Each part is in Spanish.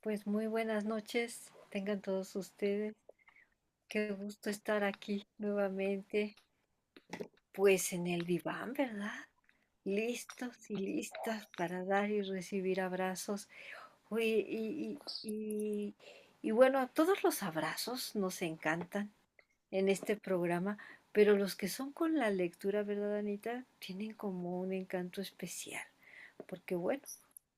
Pues muy buenas noches, tengan todos ustedes. Qué gusto estar aquí nuevamente, pues en el diván, ¿verdad? Listos y listas para dar y recibir abrazos. Uy, y bueno, todos los abrazos nos encantan en este programa, pero los que son con la lectura, ¿verdad, Anita? Tienen como un encanto especial, porque bueno,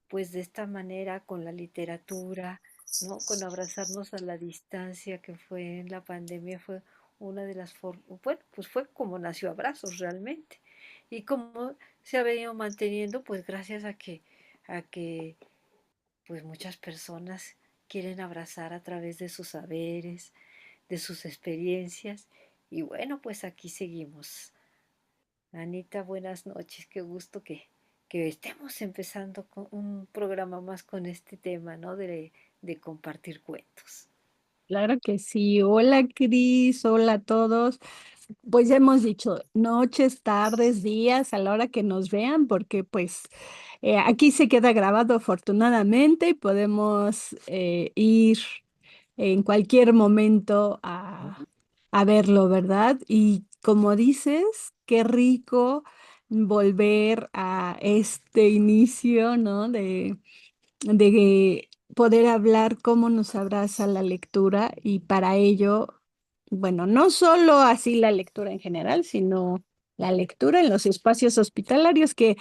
pues de esta manera con la literatura, ¿no? Con abrazarnos a la distancia que fue en la pandemia fue una de las formas, bueno, pues fue como nació Abrazos realmente. Y como se ha venido manteniendo, pues gracias a que pues muchas personas quieren abrazar a través de sus saberes, de sus experiencias. Y bueno, pues aquí seguimos. Anita, buenas noches. Qué gusto que estemos empezando con un programa más con este tema, ¿no? De compartir cuentos. Claro que sí. Hola, Cris. Hola a todos. Pues ya hemos dicho noches, tardes, días, a la hora que nos vean, porque pues aquí se queda grabado afortunadamente y podemos ir en cualquier momento a verlo, ¿verdad? Y como dices, qué rico volver a este inicio, ¿no? De poder hablar cómo nos abraza la lectura y para ello, bueno, no solo así la lectura en general, sino la lectura en los espacios hospitalarios que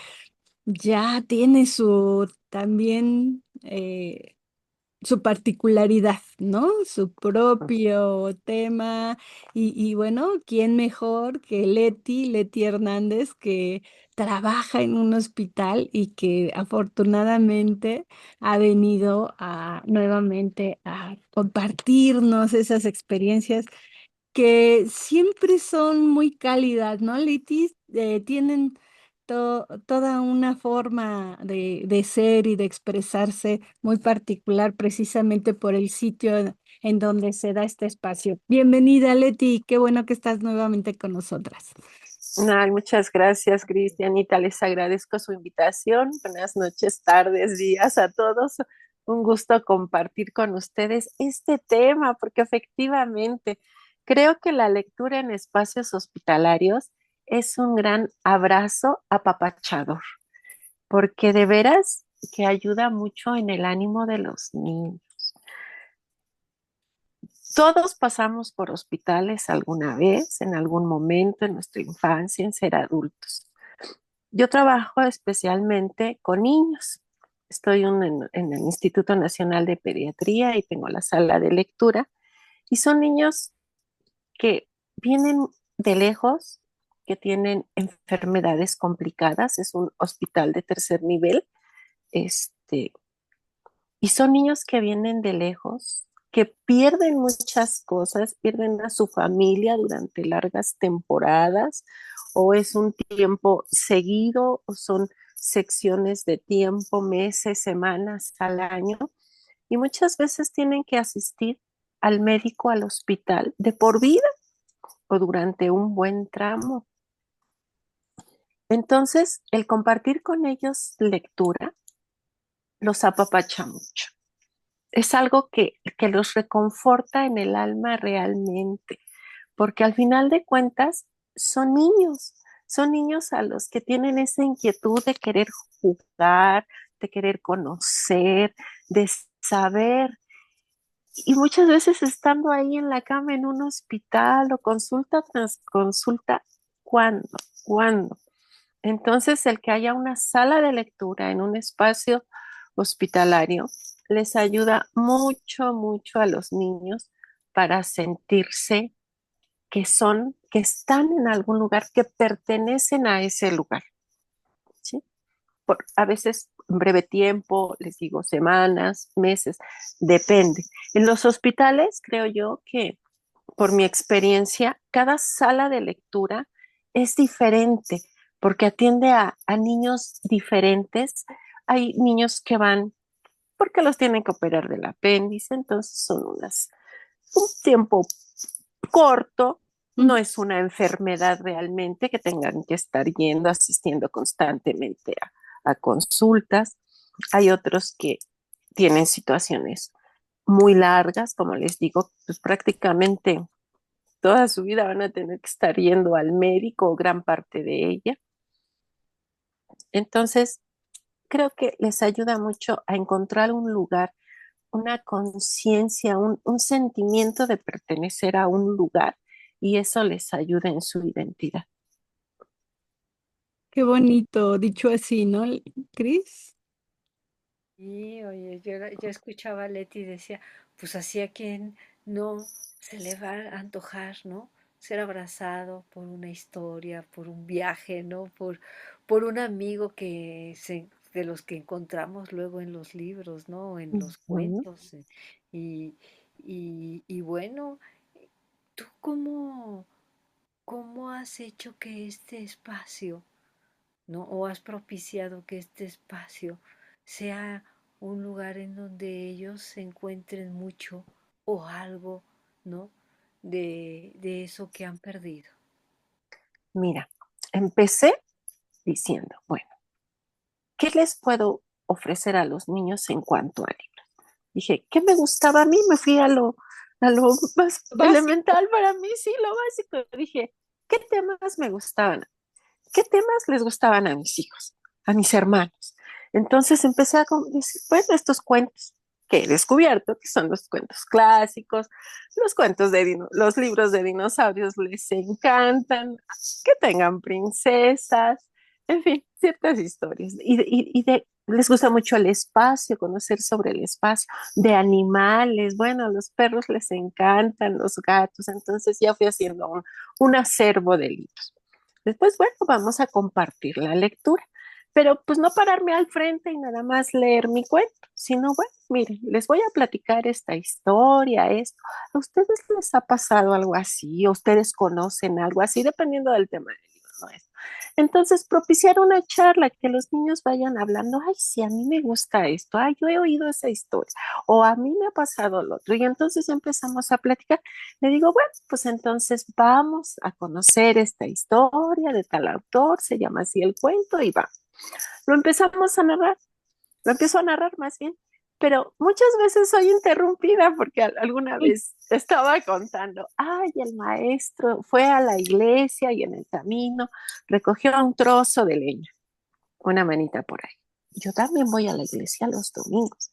ya tiene su también su particularidad, ¿no? Su propio tema. Y bueno, ¿quién mejor que Leti Hernández, que trabaja en un hospital y que afortunadamente ha venido nuevamente a compartirnos esas experiencias que siempre son muy cálidas, ¿no, Litis? Tienen toda una forma de ser y de expresarse muy particular precisamente por el sitio en donde se da este espacio. Bienvenida, Leti, qué bueno que estás nuevamente con nosotras. Ay, muchas gracias, Cristianita. Les agradezco su invitación. Buenas noches, tardes, días a todos. Un gusto compartir con ustedes este tema, porque efectivamente creo que la lectura en espacios hospitalarios es un gran abrazo apapachador, porque de veras que ayuda mucho en el ánimo de los niños. Todos pasamos por hospitales alguna vez, en algún momento en nuestra infancia, en ser adultos. Yo trabajo especialmente con niños. Estoy en el Instituto Nacional de Pediatría y tengo la sala de lectura. Y son niños que vienen de lejos, que tienen enfermedades complicadas. Es un hospital de tercer nivel. Este, y son niños que vienen de lejos, que pierden muchas cosas, pierden a su familia durante largas temporadas, o es un tiempo seguido, o son secciones de tiempo, meses, semanas al año, y muchas veces tienen que asistir al médico, al hospital, de por vida o durante un buen tramo. Entonces, el compartir con ellos lectura los apapacha mucho. Es algo que los reconforta en el alma realmente, porque al final de cuentas son niños a los que tienen esa inquietud de querer jugar, de querer conocer, de saber. Y muchas veces estando ahí en la cama en un hospital o consulta tras consulta, ¿cuándo? ¿Cuándo? Entonces, el que haya una sala de lectura en un espacio hospitalario les ayuda mucho, mucho a los niños para sentirse que están en algún lugar, que pertenecen a ese lugar, ¿sí? A veces en breve tiempo, les digo semanas, meses, depende. En los hospitales, creo yo que por mi experiencia, cada sala de lectura es diferente porque atiende a niños diferentes. Hay niños que van porque los tienen que operar del apéndice, entonces un tiempo corto, no es una enfermedad realmente que tengan que estar yendo, asistiendo constantemente a consultas. Hay otros que tienen situaciones muy largas, como les digo, pues prácticamente toda su vida van a tener que estar yendo al médico o gran parte de ella. Entonces, creo que les ayuda mucho a encontrar un lugar, una conciencia, un sentimiento de pertenecer a un lugar y eso les ayuda en su identidad. Qué bonito, dicho así, ¿no, Cris? Y oye, yo escuchaba a Leti y decía, pues así a quien no se le va a antojar, ¿no? Ser abrazado por una historia, por un viaje, ¿no? Por un amigo de los que encontramos luego en los libros, ¿no? En los Ujú. cuentos. Y, y bueno, ¿tú cómo has hecho que este espacio, ¿no? O has propiciado que este espacio sea un lugar en donde ellos se encuentren mucho o algo, ¿no? De eso que han perdido. Mira, empecé diciendo, bueno, ¿qué les puedo ofrecer a los niños en cuanto a libros? Dije, ¿qué me gustaba a mí? Me fui a lo más Básico. elemental para mí, sí, lo básico. Dije, ¿qué temas me gustaban? ¿Qué temas les gustaban a mis hijos, a mis hermanos? Entonces empecé a decir, bueno, estos cuentos que he descubierto, que son los cuentos clásicos, los cuentos de los libros de dinosaurios les encantan, que tengan princesas, en fin, ciertas historias. Les gusta mucho el espacio, conocer sobre el espacio, de animales, bueno, los perros les encantan, los gatos, entonces ya fui haciendo un acervo de libros. Después, bueno, vamos a compartir la lectura, pero pues no pararme al frente y nada más leer mi cuento, sino, bueno, miren, les voy a platicar esta historia, esto. ¿A ustedes les ha pasado algo así? ¿O ustedes conocen algo así? Dependiendo del tema del libro, ¿no? Entonces, propiciar una charla, que los niños vayan hablando, ay, sí, a mí me gusta esto, ay, yo he oído esa historia, o a mí me ha pasado lo otro, y entonces empezamos a platicar. Le digo, bueno, pues entonces vamos a conocer esta historia de tal autor, se llama así el cuento, y va. Lo empezamos a narrar, lo empiezo a narrar más bien, pero muchas veces soy interrumpida porque alguna vez estaba contando, ay, el maestro fue a la iglesia y en el camino recogió un trozo de leña, una manita por ahí. Yo también voy a la iglesia los domingos,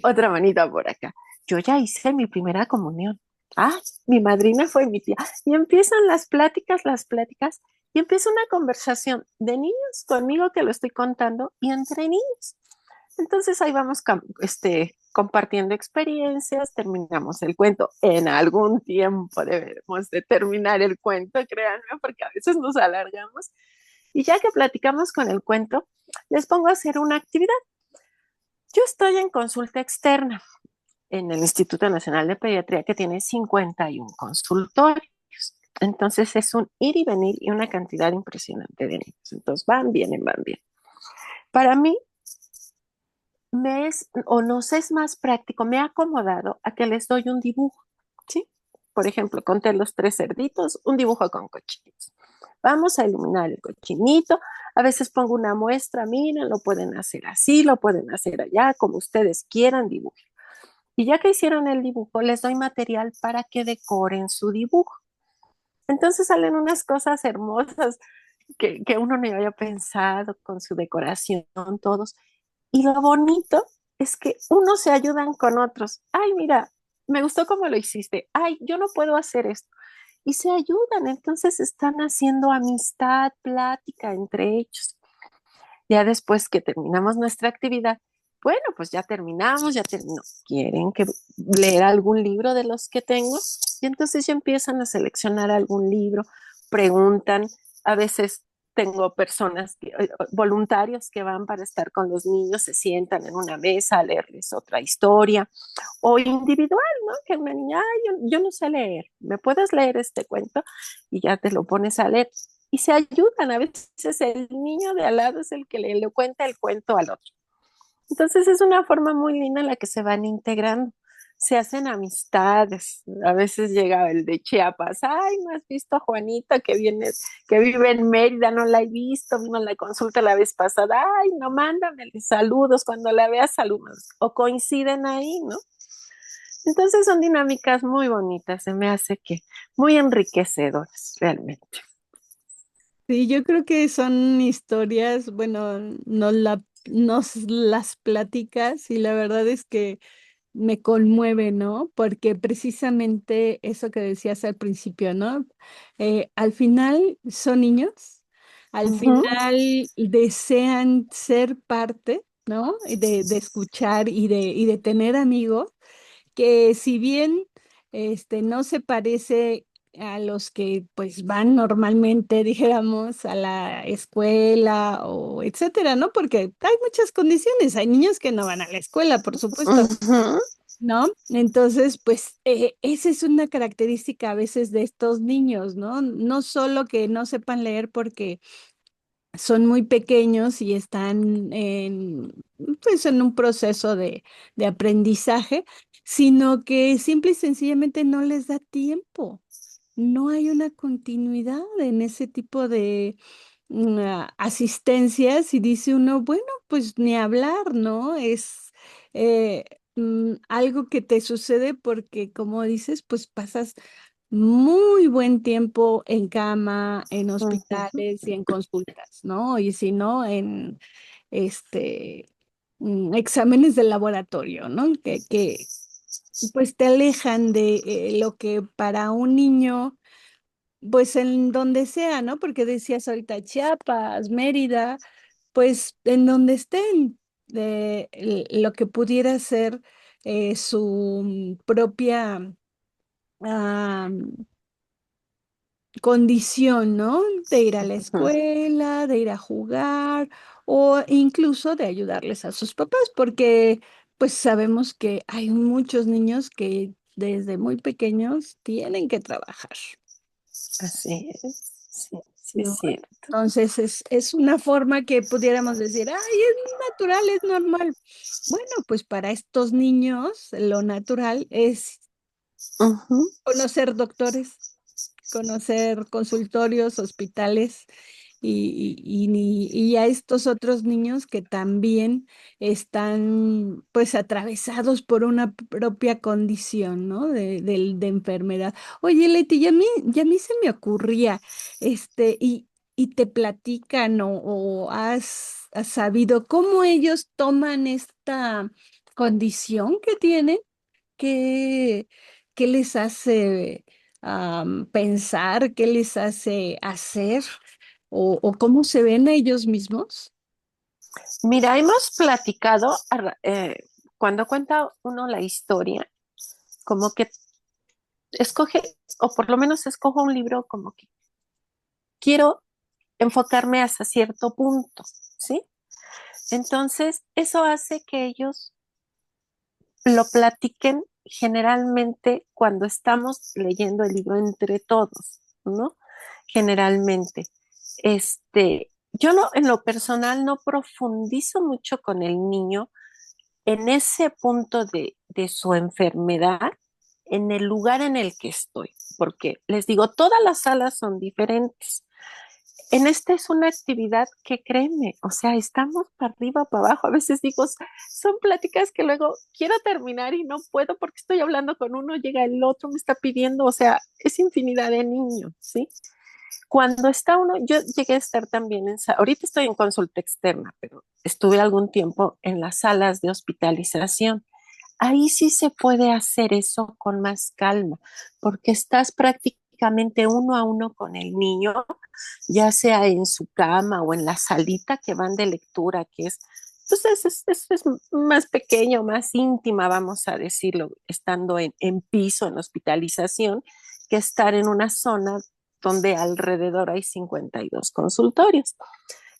otra manita por acá. Yo ya hice mi primera comunión. Ah, mi madrina fue mi tía. Y empiezan las pláticas, y empieza una conversación de niños conmigo que lo estoy contando y entre niños. Entonces ahí vamos compartiendo experiencias, terminamos el cuento. En algún tiempo debemos de terminar el cuento, créanme, porque a veces nos alargamos. Y ya que platicamos con el cuento, les pongo a hacer una actividad. Yo estoy en consulta externa en el Instituto Nacional de Pediatría, que tiene 51 consultorios. Entonces es un ir y venir y una cantidad impresionante de niños. Entonces van, vienen, van bien. Para mí o nos es más práctico, me ha acomodado a que les doy un dibujo, ¿sí? Por ejemplo, conté los tres cerditos, un dibujo con cochinitos. Vamos a iluminar el cochinito. A veces pongo una muestra, miren, lo pueden hacer así, lo pueden hacer allá, como ustedes quieran, dibujo. Y ya que hicieron el dibujo, les doy material para que decoren su dibujo. Entonces salen unas cosas hermosas que uno no había pensado con su decoración, todos. Y lo bonito es que unos se ayudan con otros. Ay, mira, me gustó cómo lo hiciste. Ay, yo no puedo hacer esto. Y se ayudan, entonces están haciendo amistad, plática entre ellos. Ya después que terminamos nuestra actividad, bueno, pues ya terminamos, ya terminó. ¿Quieren que leer algún libro de los que tengo? Y entonces ya empiezan a seleccionar algún libro, preguntan, a veces tengo personas, voluntarios que van para estar con los niños, se sientan en una mesa a leerles otra historia, o individual, ¿no? Que una niña, ay, yo no sé leer, ¿me puedes leer este cuento? Y ya te lo pones a leer y se ayudan. A veces el niño de al lado es el que le cuenta el cuento al otro. Entonces es una forma muy linda en la que se van integrando. se hacen amistades. A veces llega el de Chiapas, ay, ¿no has visto a Juanita que viene, que vive en Mérida? No la he visto, vino a la consulta la vez pasada, ay, no, mándame saludos, cuando la veas saludos, o coinciden ahí, ¿no? Entonces son dinámicas muy bonitas, se me hace que muy enriquecedoras realmente. Sí, yo creo que son historias, bueno, nos las platicas y la verdad es que me conmueve, ¿no? Porque precisamente eso que decías al principio, ¿no? Al final son niños, al Ujú, final desean ser parte, ¿no? De escuchar y de tener amigos que si bien no se parece a los que pues van normalmente, dijéramos, a la escuela o etcétera, ¿no? Porque hay muchas condiciones, hay niños que no van a la escuela, por supuesto, ujú, ¿no? Entonces, pues esa es una característica a veces de estos niños, ¿no? No solo que no sepan leer porque son muy pequeños y están pues, en un proceso de aprendizaje, sino que simple y sencillamente no les da tiempo. No hay una continuidad en ese tipo de asistencias y dice uno, bueno, pues ni hablar, ¿no? Es eh, algo que te sucede porque, como dices, pues pasas muy buen tiempo en cama, en ujú. hospitales y en consultas, ¿no? Y si no, en este exámenes de laboratorio, ¿no? Que pues te alejan de lo que para un niño, pues en donde sea, ¿no? Porque decías ahorita Chiapas, Mérida, pues en donde estén, lo que pudiera ser su propia ah, condición, ¿no? De ir a la Ujú. escuela, de ir a jugar o incluso de ayudarles a sus papás, porque pues sabemos que hay muchos niños que desde muy pequeños tienen que trabajar, Así es, sí, sí es ¿no? cierto. Entonces es una forma que pudiéramos decir, ay, es natural, es normal. Bueno, pues para estos niños lo natural es Ujú. conocer doctores, conocer consultorios, hospitales y a estos otros niños que también están pues atravesados por una propia condición, ¿no? De enfermedad. Oye, Leti, ya a mí se me ocurría, y te platican o has sabido cómo ellos toman esta condición que tienen. ¿Qué, qué les hace pensar? ¿Qué les hace hacer? ¿O cómo se ven a ellos mismos? Mira, hemos platicado, cuando cuenta uno la historia, como que escoge, o por lo menos escojo un libro como que quiero enfocarme hasta cierto punto, ¿sí? Entonces, eso hace que ellos lo platiquen generalmente cuando estamos leyendo el libro entre todos, ¿no? Generalmente. Yo no, en lo personal no profundizo mucho con el niño en ese punto de su enfermedad, en el lugar en el que estoy, porque les digo, todas las salas son diferentes. En esta es una actividad que créeme, o sea, estamos para arriba, para abajo. A veces digo, son pláticas que luego quiero terminar y no puedo porque estoy hablando con uno, llega el otro, me está pidiendo, o sea, es infinidad de niños, ¿sí? Cuando está uno, yo llegué a estar también ahorita estoy en consulta externa, pero estuve algún tiempo en las salas de hospitalización. Ahí sí se puede hacer eso con más calma, porque estás prácticamente uno a uno con el niño, ya sea en su cama o en la salita que van de lectura, que es, pues es más pequeño, más íntima, vamos a decirlo, estando en piso, en hospitalización, que estar en una zona donde alrededor hay 52 consultorios.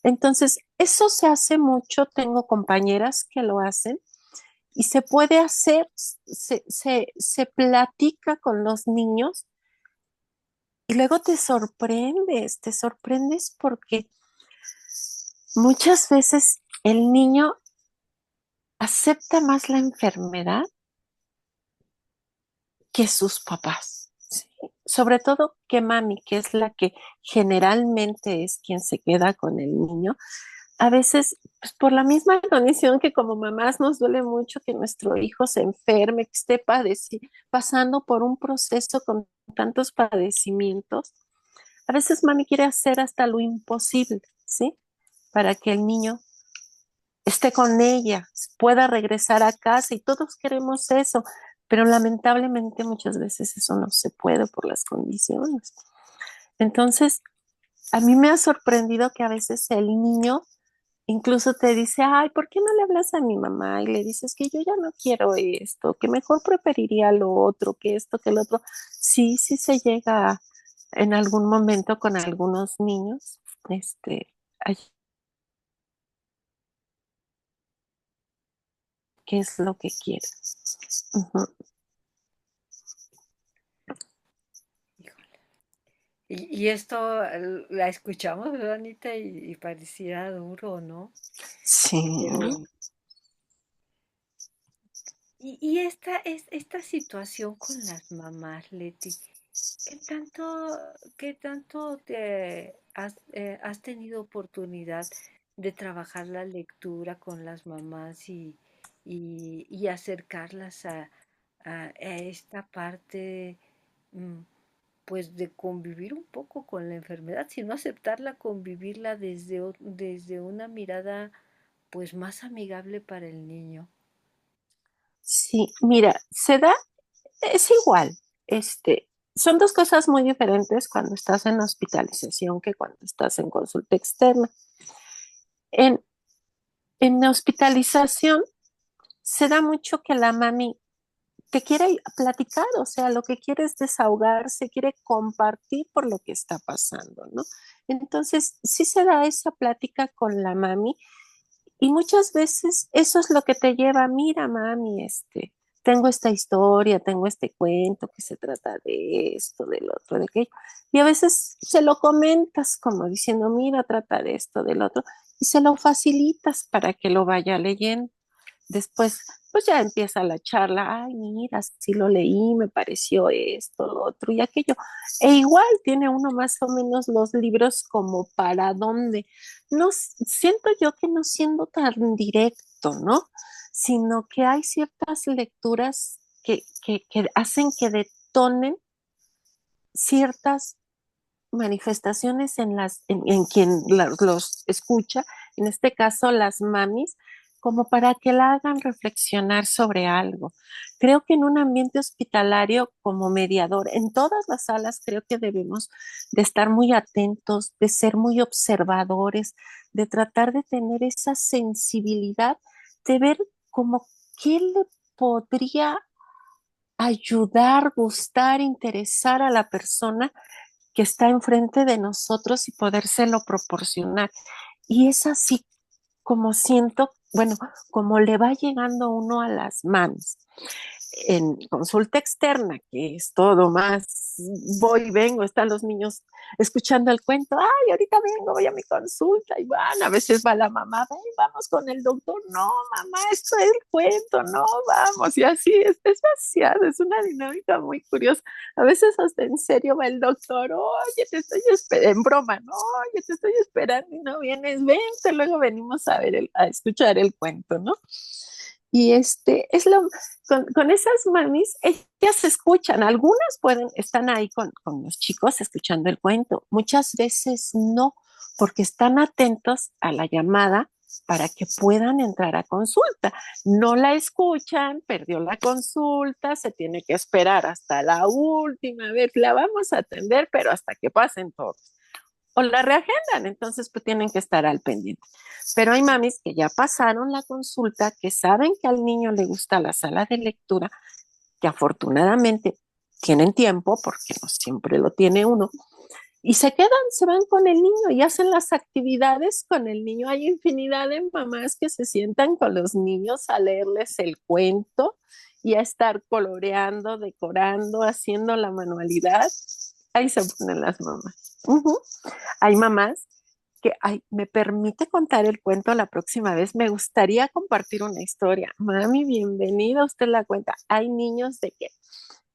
Entonces, eso se hace mucho, tengo compañeras que lo hacen y se puede hacer, se platica con los niños y luego te sorprendes porque muchas veces el niño acepta más la enfermedad que sus papás, ¿sí? Sobre todo que mami, que es la que generalmente es quien se queda con el niño, a veces, pues por la misma condición que como mamás nos duele mucho que nuestro hijo se enferme, que esté pasando por un proceso con tantos padecimientos, a veces mami quiere hacer hasta lo imposible, ¿sí? Para que el niño esté con ella, pueda regresar a casa y todos queremos eso, pero lamentablemente muchas veces eso no se puede por las condiciones. Entonces, a mí me ha sorprendido que a veces el niño incluso te dice, ay, ¿por qué no le hablas a mi mamá? Y le dices que yo ya no quiero esto, que mejor preferiría lo otro, que esto, que lo otro. Sí, sí se llega en algún momento con algunos niños, ay, ¿qué es lo que quieres? Ujú. Híjole. Y esto la escuchamos, ¿verdad, Anita? Y pareciera duro, ¿no? Sí, Pero, y esta situación con las mamás, Leti, ¿qué tanto, qué tanto has tenido oportunidad de trabajar la lectura con las mamás y acercarlas a esta parte, mm, pues de convivir un poco con la enfermedad, sino aceptarla, convivirla desde una mirada pues más amigable para el niño? sí, mira, es igual, son dos cosas muy diferentes cuando estás en hospitalización que cuando estás en consulta externa. En, en hospitalización se da mucho que la mami te quiere platicar, o sea, lo que quiere es desahogarse, quiere compartir por lo que está pasando, ¿no? Entonces, sí se da esa plática con la mami y muchas veces eso es lo que te lleva, mira, mami, tengo esta historia, tengo este cuento que se trata de esto, del otro, de aquello. Y a veces se lo comentas como diciendo, mira, trata de esto, del otro, y se lo facilitas para que lo vaya leyendo. Después, pues ya empieza la charla, ay, mira, sí lo leí, me pareció esto, lo otro y aquello. E igual tiene uno más o menos los libros como para dónde. No, siento yo que no siendo tan directo, ¿no? Sino que hay ciertas lecturas que hacen que detonen ciertas manifestaciones en quien los escucha, en este caso las mamis, como para que la hagan reflexionar sobre algo. Creo que en un ambiente hospitalario como mediador, en todas las salas creo que debemos de estar muy atentos, de ser muy observadores, de tratar de tener esa sensibilidad, de ver como qué le podría ayudar, gustar, interesar a la persona que está enfrente de nosotros y podérselo proporcionar. Y es así como siento, bueno, como le va llegando uno a las manos en consulta externa, que es todo más, voy y vengo, están los niños escuchando el cuento, ay, ahorita vengo, voy a mi consulta, y van, a veces va la mamá, ven, vamos con el doctor, no, mamá, esto es el cuento, no, vamos, y así es vaciado, es una dinámica muy curiosa. A veces hasta en serio va el doctor, oye, te estoy esperando, en broma, no, oye, te estoy esperando y no vienes, vente, luego venimos a ver, a escuchar el cuento, ¿no? Y con esas mamis, ellas escuchan, algunas están ahí con los chicos escuchando el cuento, muchas veces no, porque están atentos a la llamada para que puedan entrar a consulta. No la escuchan, perdió la consulta, se tiene que esperar hasta la última vez, la vamos a atender, pero hasta que pasen todos o la reagendan, entonces pues tienen que estar al pendiente. Pero hay mamis que ya pasaron la consulta, que saben que al niño le gusta la sala de lectura, que afortunadamente tienen tiempo, porque no siempre lo tiene uno, y se quedan, se van con el niño y hacen las actividades con el niño. Hay infinidad de mamás que se sientan con los niños a leerles el cuento y a estar coloreando, decorando, haciendo la manualidad. Ahí se ponen las mamás. Hay mamás que, ay, me permite contar el cuento la próxima vez. Me gustaría compartir una historia. Mami, bienvenida, usted la cuenta. Hay niños de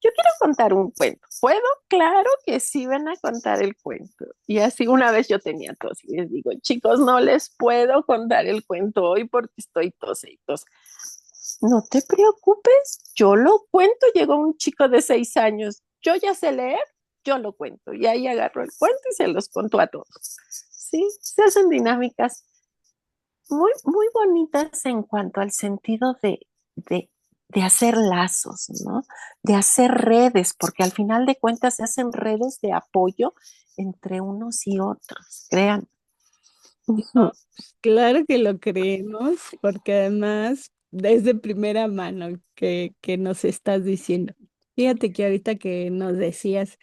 yo quiero contar un cuento. ¿Puedo? Claro que sí, ven a contar el cuento. Y así una vez yo tenía tos y les digo, chicos, no les puedo contar el cuento hoy porque estoy tose y tos. No te preocupes, yo lo cuento. Llegó un chico de 6 años, yo ya sé leer, yo lo cuento. Y ahí agarró el cuento y se los contó a todos. Sí, se hacen dinámicas muy, muy bonitas en cuanto al sentido de, de hacer lazos, ¿no? De hacer redes, porque al final de cuentas se hacen redes de apoyo entre unos y otros, crean. No, pues, claro que lo creemos, porque además desde primera mano que nos estás diciendo. Fíjate que ahorita que nos decías,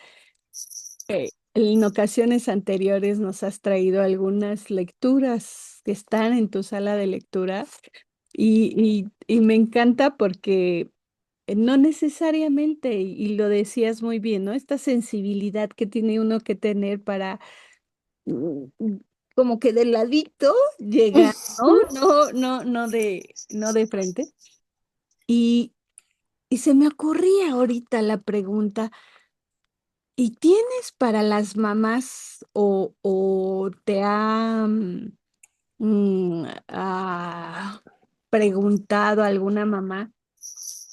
en ocasiones anteriores nos has traído algunas lecturas que están en tu sala de lectura y me encanta porque no necesariamente, y lo decías muy bien, ¿no? Esta sensibilidad que tiene uno que tener para mm, como que de ladito llegar, ¿no? No de frente. Y, y se me ocurría ahorita la pregunta, ¿y tienes para las mamás o te ha preguntado alguna mamá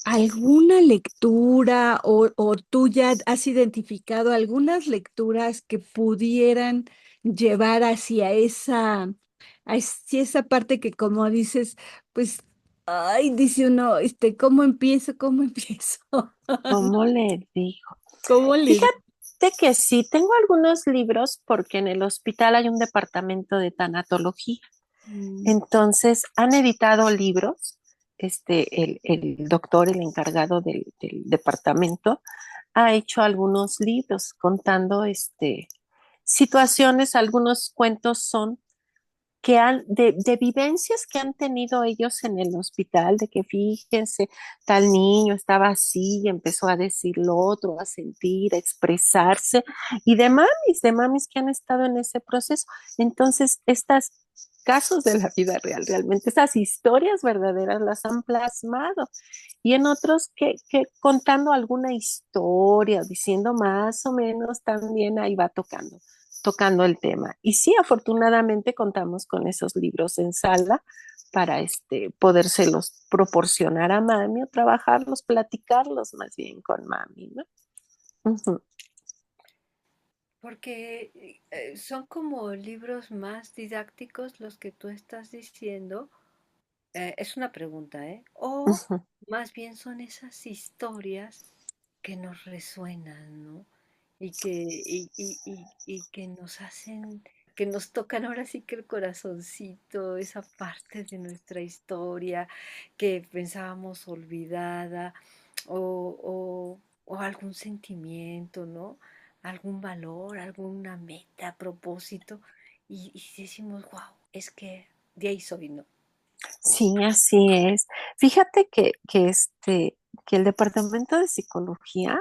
alguna lectura o tú ya has identificado algunas lecturas que pudieran llevar hacia esa parte que como dices, pues, ay, dice uno, ¿cómo empiezo? ¿Cómo empiezo? ¿Cómo le digo? ¿Cómo le Fíjate que sí, tengo algunos libros porque en el hospital hay un departamento de tanatología. digo? Entonces, han editado libros. El doctor, el encargado del departamento, ha hecho algunos libros contando situaciones, algunos cuentos son de vivencias que han tenido ellos en el hospital, de que fíjense, tal niño estaba así y empezó a decir lo otro, a sentir, a expresarse, y de mamis que han estado en ese proceso. Entonces, estos casos de la vida real, realmente, esas historias verdaderas las han plasmado. Y en otros que contando alguna historia, diciendo más o menos, también ahí va tocando el tema. Y sí, afortunadamente contamos con esos libros en sala para podérselos proporcionar a mami o trabajarlos, platicarlos más bien con mami, ¿no? Ujú. Porque son como libros más didácticos los que tú estás diciendo. Es una pregunta, ¿eh? O Ujú. más bien son esas historias que nos resuenan, ¿no? Y que nos hacen, que nos tocan ahora sí que el corazoncito, esa parte de nuestra historia que pensábamos olvidada, o algún sentimiento, ¿no? Algún valor, alguna meta, propósito, y decimos, wow, es que de ahí soy, ¿no? Sí, así es. Fíjate que el departamento de psicología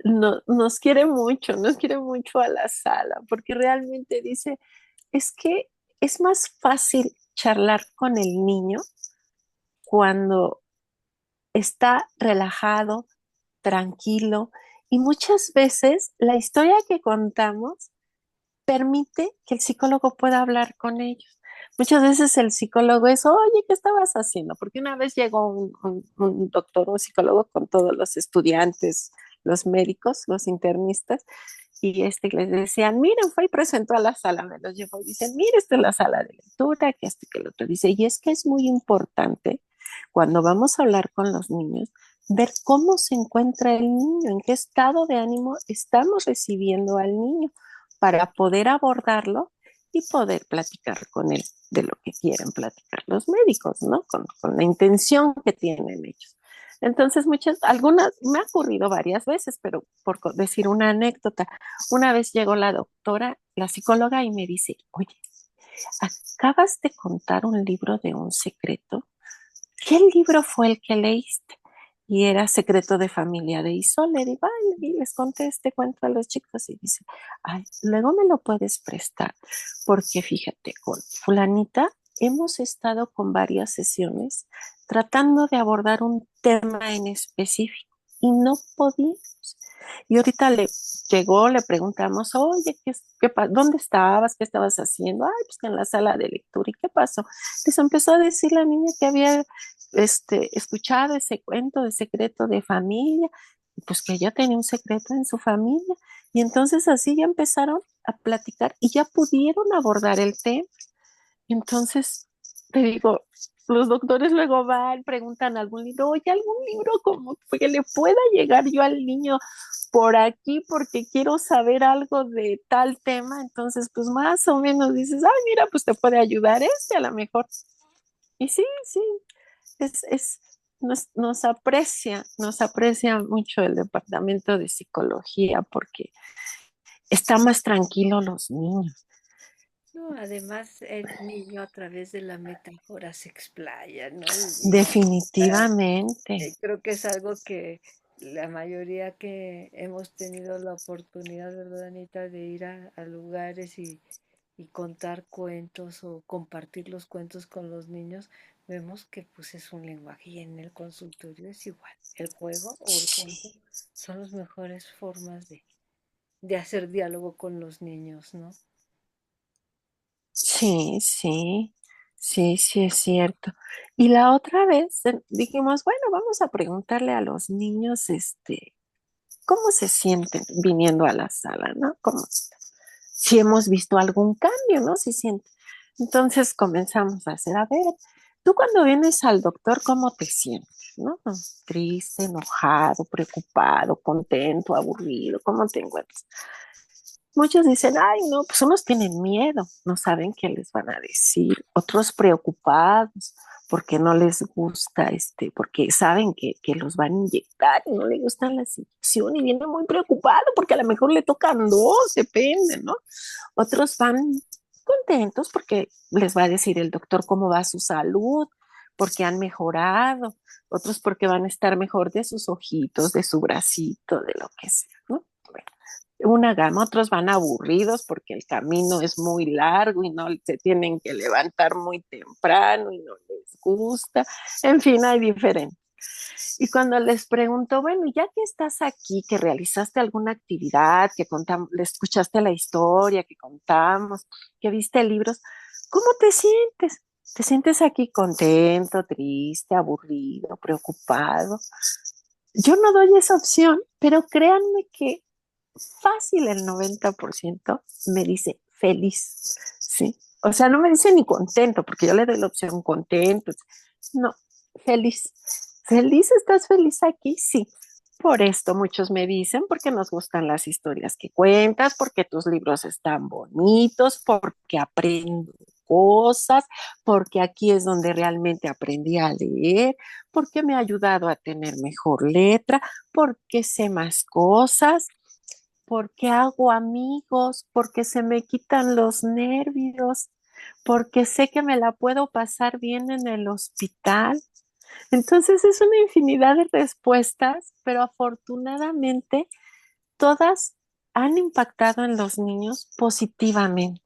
nos quiere mucho a la sala, porque realmente dice, es que es más fácil charlar con el niño cuando está relajado, tranquilo, y muchas veces la historia que contamos permite que el psicólogo pueda hablar con ellos. Muchas veces el psicólogo es, oye, ¿qué estabas haciendo? Porque una vez llegó un doctor, un psicólogo con todos los estudiantes, los médicos, los internistas, y les decían, miren, fue y presentó a la sala, me los llevó y dicen, mire, esta es la sala de lectura, que que el otro dice, y es que es muy importante cuando vamos a hablar con los niños, ver cómo se encuentra el niño, en qué estado de ánimo estamos recibiendo al niño para poder abordarlo y poder platicar con él de lo que quieren platicar los médicos, ¿no? Con la intención que tienen ellos. Entonces, algunas, me ha ocurrido varias veces, pero por decir una anécdota, una vez llegó la doctora, la psicóloga, y me dice, oye, acabas de contar un libro de un secreto. ¿Qué libro fue el que leíste? Y era Secreto de Familia de Isol. Le digo, ay, y les conté este cuento a los chicos y dice, ay, luego me lo puedes prestar, porque fíjate, con fulanita hemos estado con varias sesiones tratando de abordar un tema en específico. y no podíamos. Y ahorita le preguntamos, oye, ¿dónde estabas? ¿Qué estabas haciendo? Ay, pues que en la sala de lectura. ¿Y qué pasó? Les empezó a decir la niña que había escuchado ese cuento de secreto de familia, pues que ella tenía un secreto en su familia. Y entonces así ya empezaron a platicar y ya pudieron abordar el tema. Entonces, te digo, los doctores luego van, preguntan algún libro, oye, algún libro como que le pueda llegar yo al niño por aquí porque quiero saber algo de tal tema. Entonces, pues más o menos dices, ay, mira, pues te puede ayudar a lo mejor. Y sí, sí, nos aprecia mucho el departamento de psicología porque está más tranquilo los niños. No, además el niño a través de la metáfora se explaya, ¿no? Ah, Definitivamente. creo que es algo que la mayoría que hemos tenido la oportunidad, ¿verdad, Anita, de ir a lugares y contar cuentos o compartir los cuentos con los niños, vemos que pues es un lenguaje y en el consultorio es igual. El juego o el cuento son las mejores formas de hacer diálogo con los niños, ¿no? Sí, sí, sí, sí es cierto. Y la otra vez dijimos, bueno, vamos a preguntarle a los niños, cómo se sienten viniendo a la sala, ¿no? Si hemos visto algún cambio, ¿no? Si sienten. Entonces comenzamos a hacer, a ver, tú cuando vienes al doctor, ¿cómo te sientes? ¿No? Triste, enojado, preocupado, contento, aburrido, ¿cómo te encuentras? Muchos dicen, ay, no, pues unos tienen miedo, no saben qué les van a decir, otros preocupados porque no les gusta, porque saben que los van a inyectar y no les gustan las inyecciones y vienen muy preocupados porque a lo mejor le tocan dos, depende, ¿no? Otros van contentos porque les va a decir el doctor cómo va su salud, porque han mejorado, otros porque van a estar mejor de sus ojitos, de su bracito, de lo que sea, ¿no? Bueno, una gama, otros van aburridos porque el camino es muy largo y no se tienen que levantar muy temprano y no les gusta. En fin, hay diferentes. Y cuando les pregunto, bueno, ya que estás aquí, que realizaste alguna actividad, que contamos, le escuchaste la historia que contamos, que viste libros, ¿cómo te sientes? ¿Te sientes aquí contento, triste, aburrido, preocupado? Yo no doy esa opción, pero créanme que fácil el 90% me dice feliz, ¿sí? O sea, no me dice ni contento, porque yo le doy la opción contento. No, feliz. ¿Feliz? ¿Estás feliz aquí? Sí. Por esto muchos me dicen, porque nos gustan las historias que cuentas, porque tus libros están bonitos, porque aprendo cosas, porque aquí es donde realmente aprendí a leer, porque me ha ayudado a tener mejor letra, porque sé más cosas, porque hago amigos, porque se me quitan los nervios, porque sé que me la puedo pasar bien en el hospital. Entonces es una infinidad de respuestas, pero afortunadamente todas han impactado en los niños positivamente.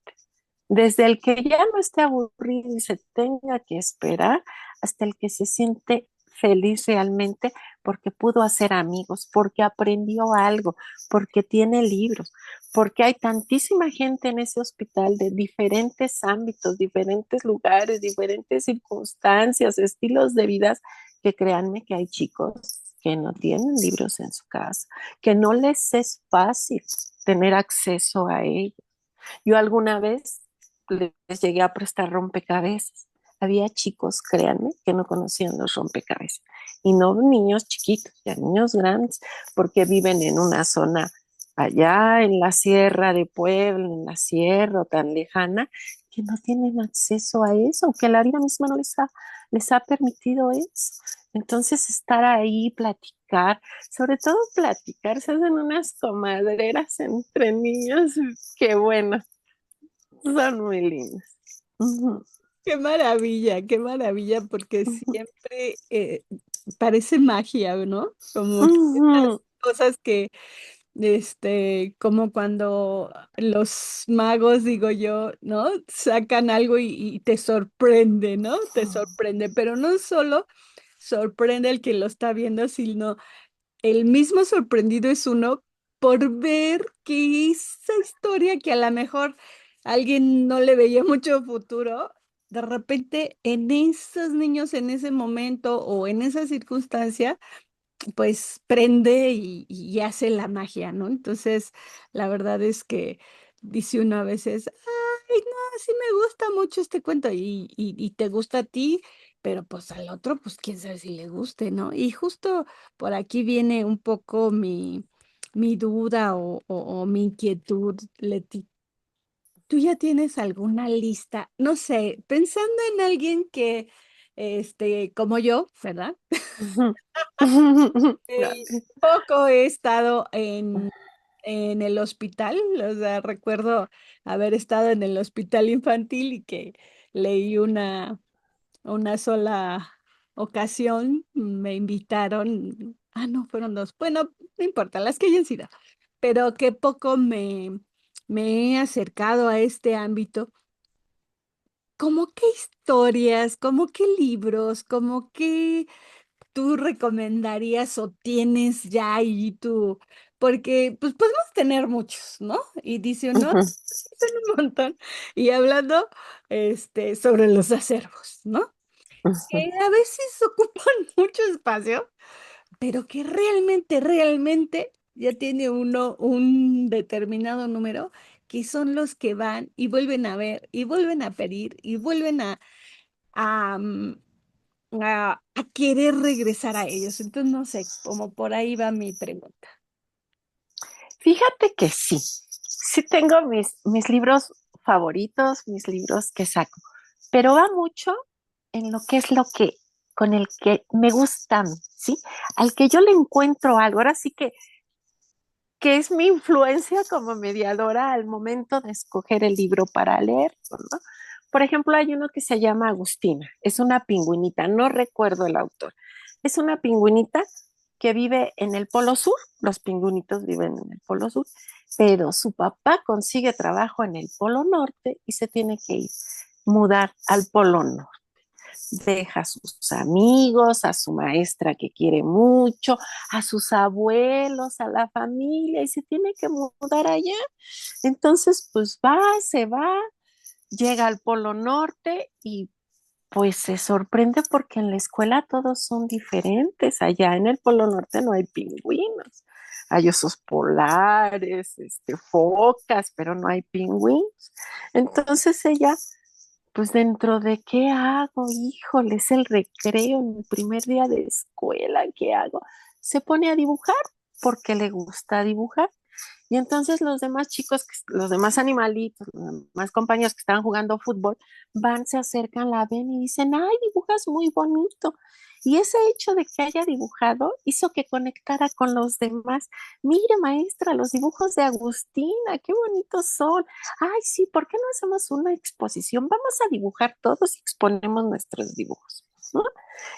Desde el que ya no esté aburrido y se tenga que esperar, hasta el que se siente feliz realmente porque pudo hacer amigos, porque aprendió algo, porque tiene libros, porque hay tantísima gente en ese hospital de diferentes ámbitos, diferentes lugares, diferentes circunstancias, estilos de vida, que créanme que hay chicos que no tienen libros en su casa, que no les es fácil tener acceso a ellos. Yo alguna vez les llegué a prestar rompecabezas. Había chicos, créanme, que no conocían los rompecabezas. Y no niños chiquitos, ya niños grandes, porque viven en una zona allá en la sierra de Puebla, en la sierra tan lejana, que no tienen acceso a eso, que la vida misma no les ha permitido eso. Entonces, estar ahí, platicar, sobre todo platicar, se hacen unas comadreras entre niños, que bueno, son muy lindas. Ujú. Qué maravilla, porque Ujú. siempre parece magia, ¿no? Como que estas Ujú. cosas que, como cuando los magos, digo yo, ¿no? Sacan algo y te sorprende, ¿no? Te sorprende, pero no solo sorprende el que lo está viendo, sino el mismo sorprendido es uno por ver que esa historia que a lo mejor alguien no le veía mucho futuro, de repente en esos niños en ese momento o en esa circunstancia, pues prende y hace la magia, ¿no? Entonces, la verdad es que dice uno a veces, ay, no, sí me gusta mucho este cuento y te gusta a ti, pero pues al otro, pues quién sabe si le guste, ¿no? Y justo por aquí viene un poco mi duda o mi inquietud, Leti. ¿Tú ya tienes alguna lista? No sé, pensando en alguien que, como yo, ¿verdad? Poco he estado en el hospital, o sea, recuerdo haber estado en el hospital infantil y que leí una sola ocasión, me invitaron, no, fueron dos, bueno, no importa, las que hayan sido, pero que poco me he acercado a este ámbito. ¿Cómo qué historias, como qué libros, como qué tú recomendarías o tienes ya ahí tú? Porque pues podemos tener muchos, ¿no? Y dice uno, son un montón. Y hablando sobre los acervos, ¿no? Que a veces ocupan mucho espacio, pero que realmente ya tiene uno un determinado número, que son los que van y vuelven a ver y vuelven a pedir y vuelven a, mm, a querer regresar a ellos. Entonces, no sé, como por ahí va mi pregunta. Fíjate que sí tengo mis libros favoritos, mis libros que saco, pero va mucho en lo que es con el que me gustan, ¿sí? Al que yo le encuentro algo. Ahora sí que es mi influencia como mediadora al momento de escoger el libro para leer, ¿no? Por ejemplo, hay uno que se llama Agustina, es una pingüinita, no recuerdo el autor. Es una pingüinita que vive en el Polo Sur, los pingüinitos viven en el Polo Sur, pero su papá consigue trabajo en el Polo Norte y se tiene que mudar al Polo Norte. Deja a sus amigos, a su maestra que quiere mucho, a sus abuelos, a la familia y se tiene que mudar allá. Entonces, pues se va, llega al Polo Norte y pues se sorprende porque en la escuela todos son diferentes. Allá en el Polo Norte no hay pingüinos. Hay osos polares, focas, pero no hay pingüinos. Entonces ella, pues dentro de qué hago, híjole, es el recreo en el primer día de escuela, ¿qué hago? Se pone a dibujar porque le gusta dibujar. Y entonces los demás chicos, los demás animalitos, los demás compañeros que estaban jugando fútbol, se acercan, la ven y dicen, ay, dibujas muy bonito. Y ese hecho de que haya dibujado hizo que conectara con los demás. Mire, maestra, los dibujos de Agustina, qué bonitos son. Ay, sí, ¿por qué no hacemos una exposición? Vamos a dibujar todos y exponemos nuestros dibujos, ¿no?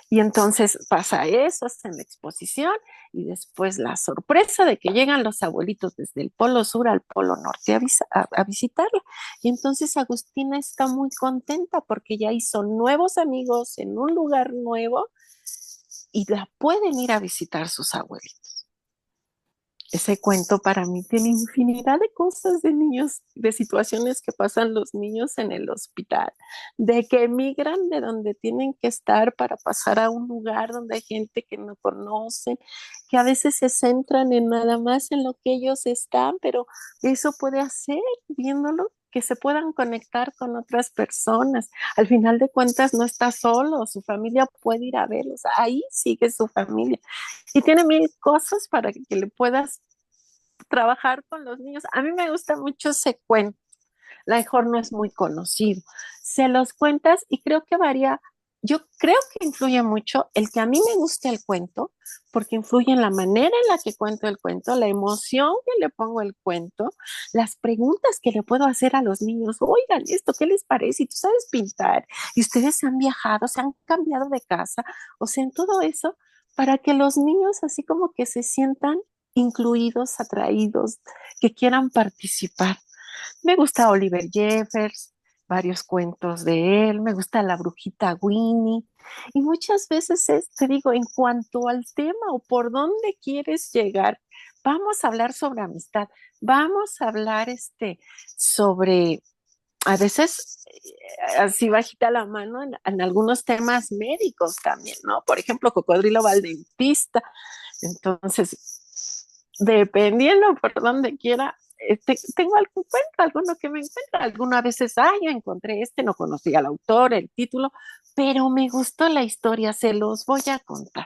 Y entonces pasa eso, hacen la exposición y después la sorpresa de que llegan los abuelitos desde el Polo Sur al Polo Norte a visitarla. Y entonces Agustina está muy contenta porque ya hizo nuevos amigos en un lugar nuevo y la pueden ir a visitar sus abuelitos. Ese cuento para mí tiene infinidad de cosas de niños, de situaciones que pasan los niños en el hospital, de que emigran de donde tienen que estar para pasar a un lugar donde hay gente que no conocen, que a veces se centran en nada más en lo que ellos están, pero eso puede hacer, viéndolo, que se puedan conectar con otras personas. Al final de cuentas no está solo, su familia puede ir a verlos, ahí sigue su familia y tiene mil cosas para que le puedas trabajar con los niños. A mí me gusta mucho ese cuento. A lo mejor no es muy conocido. Se los cuentas y creo que varía. Yo creo que influye mucho el que a mí me guste el cuento, porque influye en la manera en la que cuento el cuento, la emoción que le pongo al cuento, las preguntas que le puedo hacer a los niños. Oigan, esto, ¿qué les parece? Y tú sabes pintar, y ustedes han viajado, se han cambiado de casa, o sea, en todo eso, para que los niños así como que se sientan incluidos, atraídos, que quieran participar. Me gusta Oliver Jeffers, varios cuentos de él, me gusta La Brujita Winnie, y muchas veces te digo, en cuanto al tema o por dónde quieres llegar, vamos a hablar sobre amistad, vamos a hablar sobre, a veces, así bajita la mano, en algunos temas médicos también, ¿no? Por ejemplo, Cocodrilo va al dentista, entonces, dependiendo por donde quiera, tengo algún cuento, alguno que me encuentra, alguno a veces, ya encontré no conocía al autor, el título, pero me gustó la historia, se los voy a contar.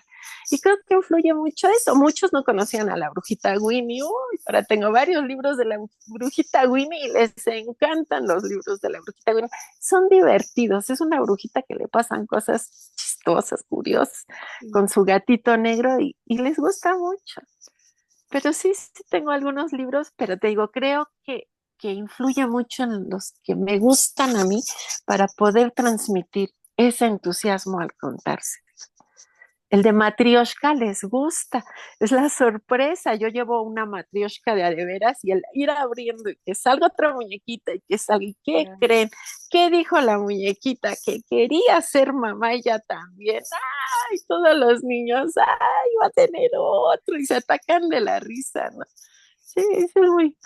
Y creo que influye mucho eso. Muchos no conocían a la brujita Winnie. Uy, ahora tengo varios libros de la brujita Winnie y les encantan los libros de la brujita Winnie. Son divertidos. Es una brujita que le pasan cosas chistosas, curiosas, con su gatito negro y les gusta mucho. Pero sí, sí tengo algunos libros, pero te digo, creo que influye mucho en los que me gustan a mí para poder transmitir ese entusiasmo al contarse. El de Matrioshka les gusta, es la sorpresa. Yo llevo una Matrioshka de veras y el ir abriendo y que salga otra muñequita y que salga, ¿y qué Claro. creen? ¿Qué dijo la muñequita? Que quería ser mamá ella también. ¡Ay! Todos los niños, ¡ay! Va a tener otro y se atacan de la risa, ¿no? Sí, es muy,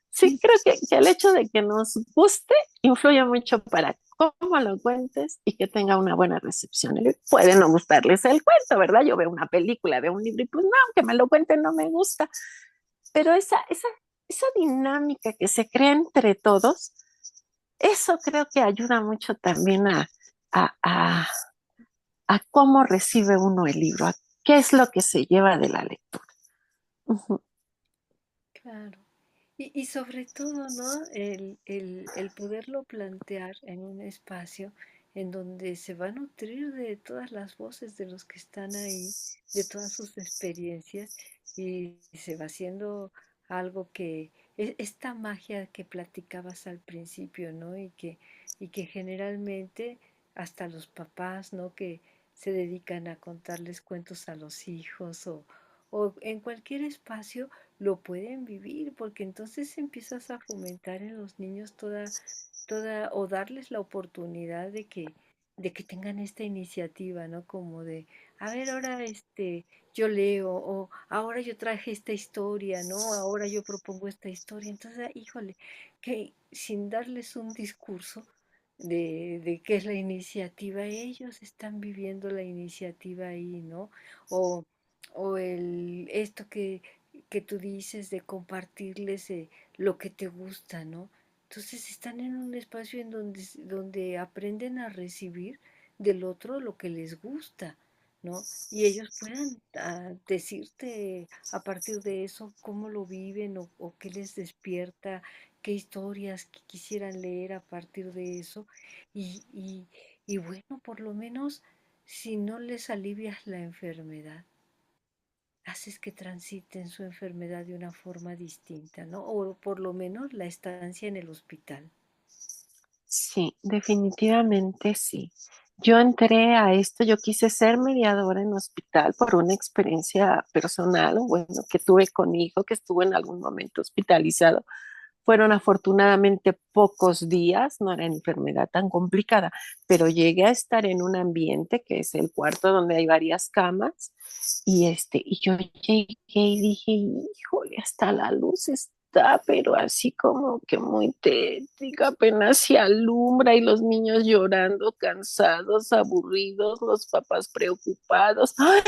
sí, creo que el hecho de que nos guste influye mucho para cómo lo cuentes y que tenga una buena recepción. Puede no gustarles el cuento, ¿verdad? Yo veo una película, veo un libro y pues no, aunque me lo cuenten no me gusta. Pero esa dinámica que se crea entre todos, eso creo que ayuda mucho también a, a, a cómo recibe uno el libro, a qué es lo que se lleva de la lectura. Uh-huh. Claro. Y sobre todo, ¿no? El poderlo plantear en un espacio en donde se va a nutrir de todas las voces de los que están ahí, de todas sus experiencias, y se va haciendo algo que, esta magia que platicabas al principio, ¿no? Y que generalmente hasta los papás, ¿no? Que se dedican a contarles cuentos a los hijos o en cualquier espacio lo pueden vivir, porque entonces empiezas a fomentar en los niños o darles la oportunidad de que tengan esta iniciativa, ¿no? Como de, a ver, ahora yo leo, o ahora yo traje esta historia, ¿no? Ahora yo propongo esta historia. Entonces, híjole, que sin darles un discurso de qué es la iniciativa, ellos están viviendo la iniciativa ahí, ¿no? O, esto que tú dices de compartirles lo que te gusta, ¿no? Entonces están en un espacio en donde aprenden a recibir del otro lo que les gusta, ¿no? Y ellos puedan decirte a partir de eso cómo lo viven o qué les despierta, qué historias que quisieran leer a partir de eso. Y, y, y bueno, por lo menos si no les alivias la enfermedad, haces que transiten su enfermedad de una forma distinta, ¿no? O por lo menos la estancia en el hospital. Sí, definitivamente sí. Yo entré a esto, yo quise ser mediadora en hospital por una experiencia personal, bueno, que tuve con mi hijo que estuvo en algún momento hospitalizado. Fueron afortunadamente pocos días, no era enfermedad tan complicada, pero llegué a estar en un ambiente que es el cuarto donde hay varias camas y yo llegué y dije, híjole, hasta la luz está, pero así como que muy tétrica, apenas se alumbra y los niños llorando, cansados, aburridos, los papás preocupados. Ay,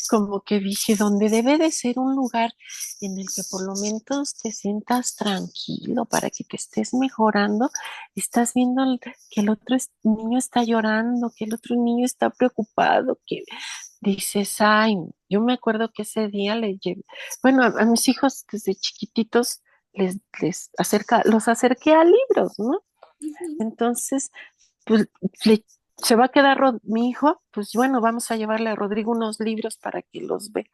como que dije, donde debe de ser un lugar en el que por lo menos te sientas tranquilo para que te estés mejorando, estás viendo que el otro niño está llorando, que el otro niño está preocupado, que dices, ay, yo me acuerdo que ese día le llevé, bueno, a mis hijos desde chiquititos los acerqué a libros, ¿no? Ujú. Entonces, pues le- se va a quedar mi hijo, pues bueno, vamos a llevarle a Rodrigo unos libros para que los vea.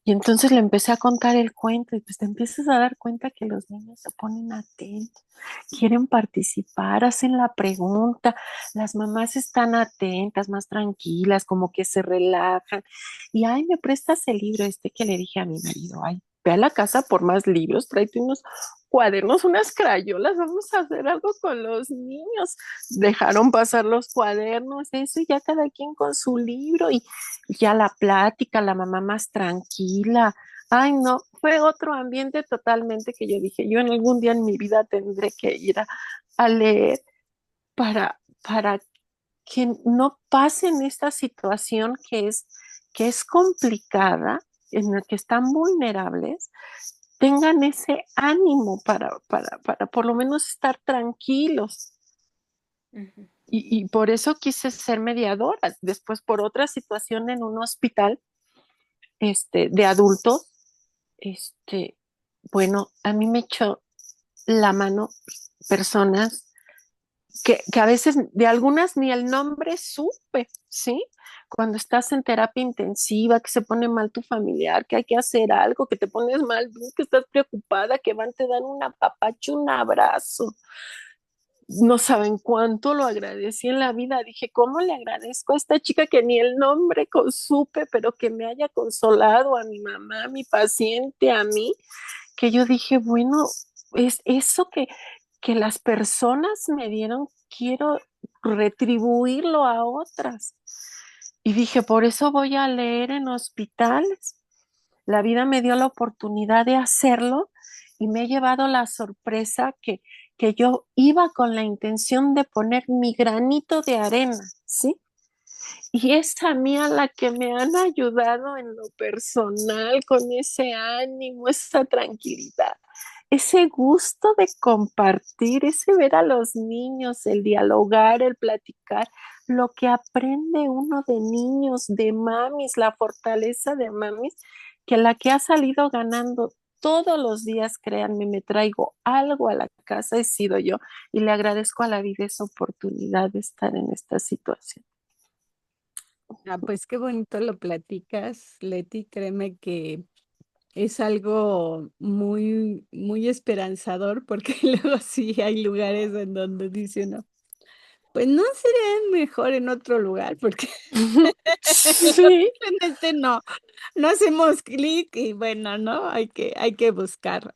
Y entonces le empecé a contar el cuento y pues te empiezas a dar cuenta que los niños se ponen atentos, quieren participar, hacen la pregunta, las mamás están atentas, más tranquilas, como que se relajan. Y ay, me prestas el libro que le dije a mi marido, ay, ve a la casa por más libros, tráete unos cuadernos, unas crayolas, vamos a hacer algo con los niños. Dejaron pasar los cuadernos, eso, y ya cada quien con su libro y ya la plática, la mamá más tranquila. Ay, no, fue otro ambiente totalmente que yo dije, yo en algún día en mi vida tendré que ir a leer para que no pasen esta situación que es complicada, en la que están vulnerables, tengan ese ánimo para por lo menos estar tranquilos. Ujú. Y por eso quise ser mediadora. Después, por otra situación en un hospital de adultos, este, bueno, a mí me echó la mano personas que a veces de algunas ni el nombre supe, ¿sí? Cuando estás en terapia intensiva, que se pone mal tu familiar, que hay que hacer algo, que te pones mal, que estás preocupada, que van, te dan un apapacho, un abrazo. No saben cuánto lo agradecí en la vida. Dije, ¿cómo le agradezco a esta chica que ni el nombre supe, pero que me haya consolado, a mi mamá, a mi paciente, a mí? Que yo dije, bueno, es eso que las personas me dieron, quiero retribuirlo a otras. Y dije, por eso voy a leer en hospitales. La vida me dio la oportunidad de hacerlo y me he llevado la sorpresa que yo iba con la intención de poner mi granito de arena, ¿sí? Y es a mí a la que me han ayudado en lo personal, con ese ánimo, esa tranquilidad, ese gusto de compartir, ese ver a los niños, el dialogar, el platicar, lo que aprende uno de niños, de mamis, la fortaleza de mamis, que la que ha salido ganando todos los días, créanme, me traigo algo a la casa, he sido yo, y le agradezco a la vida esa oportunidad de estar en esta situación. Ah, pues qué bonito lo platicas, Leti. Créeme que es algo muy, muy esperanzador porque luego sí hay lugares en donde dice uno, pues no sería mejor en otro lugar porque Sí. en este no hacemos clic y bueno, ¿no? Hay que buscar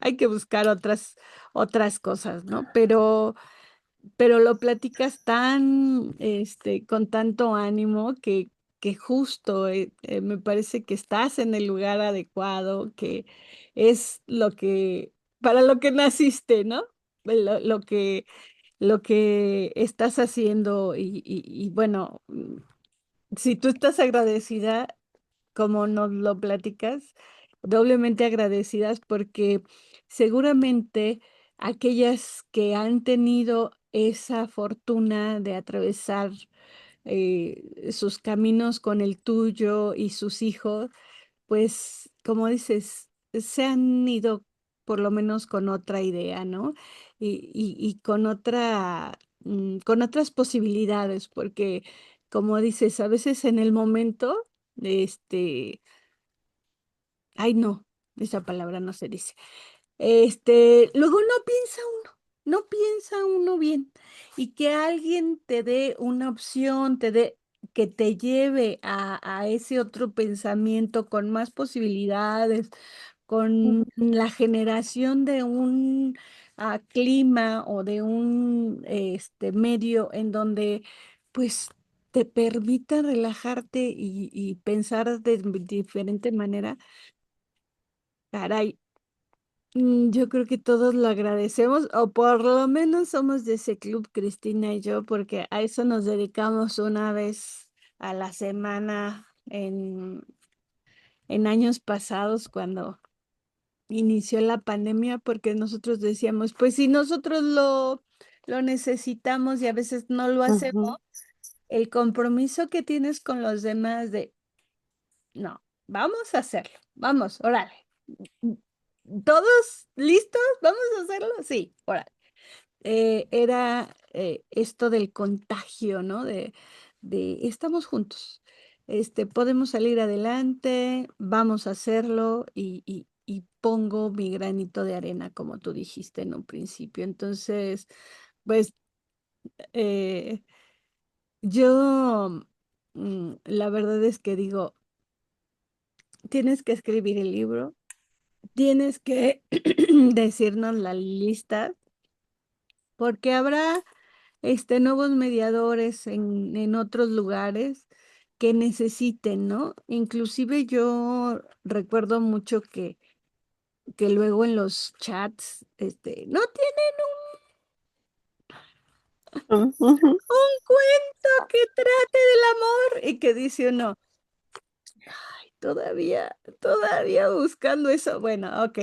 otras cosas, ¿no? Pero lo platicas con tanto ánimo que justo me parece que estás en el lugar adecuado, que es para lo que naciste, ¿no? Lo lo que estás haciendo y bueno, si tú estás agradecida, como nos lo platicas, doblemente agradecidas porque seguramente aquellas que han tenido esa fortuna de atravesar sus caminos con el tuyo y sus hijos, pues como dices, se han ido por lo menos con otra idea, ¿no? Y con otras posibilidades, porque como dices, a veces en el momento, este, ay no, esa palabra no se dice. Luego no piensa uno bien. Y que alguien te dé una opción, que te lleve a ese otro pensamiento con más posibilidades, con la generación de un clima o de un medio en donde pues te permita relajarte y pensar de diferente manera. Caray, yo creo que todos lo agradecemos, o por lo menos somos de ese club, Cristina y yo, porque a eso nos dedicamos una vez a la semana en años pasados cuando inició la pandemia, porque nosotros decíamos, pues si nosotros lo necesitamos y a veces no lo hacemos, Ujú. el compromiso que tienes con los demás de, no, vamos a hacerlo, vamos, órale. ¿Todos listos? ¿Vamos a hacerlo? Sí, órale. Era esto del contagio, ¿no? De estamos juntos, podemos salir adelante, vamos a hacerlo y pongo mi granito de arena, como tú dijiste en un principio. Entonces, pues eh, yo, la verdad es que digo, tienes que escribir el libro, tienes que decirnos la lista porque habrá nuevos mediadores en otros lugares que necesiten, ¿no? Inclusive yo recuerdo mucho que luego en los chats, no tienen Ujú, un cuento que trate del amor y que dice uno, ay, todavía buscando eso. Bueno, ok,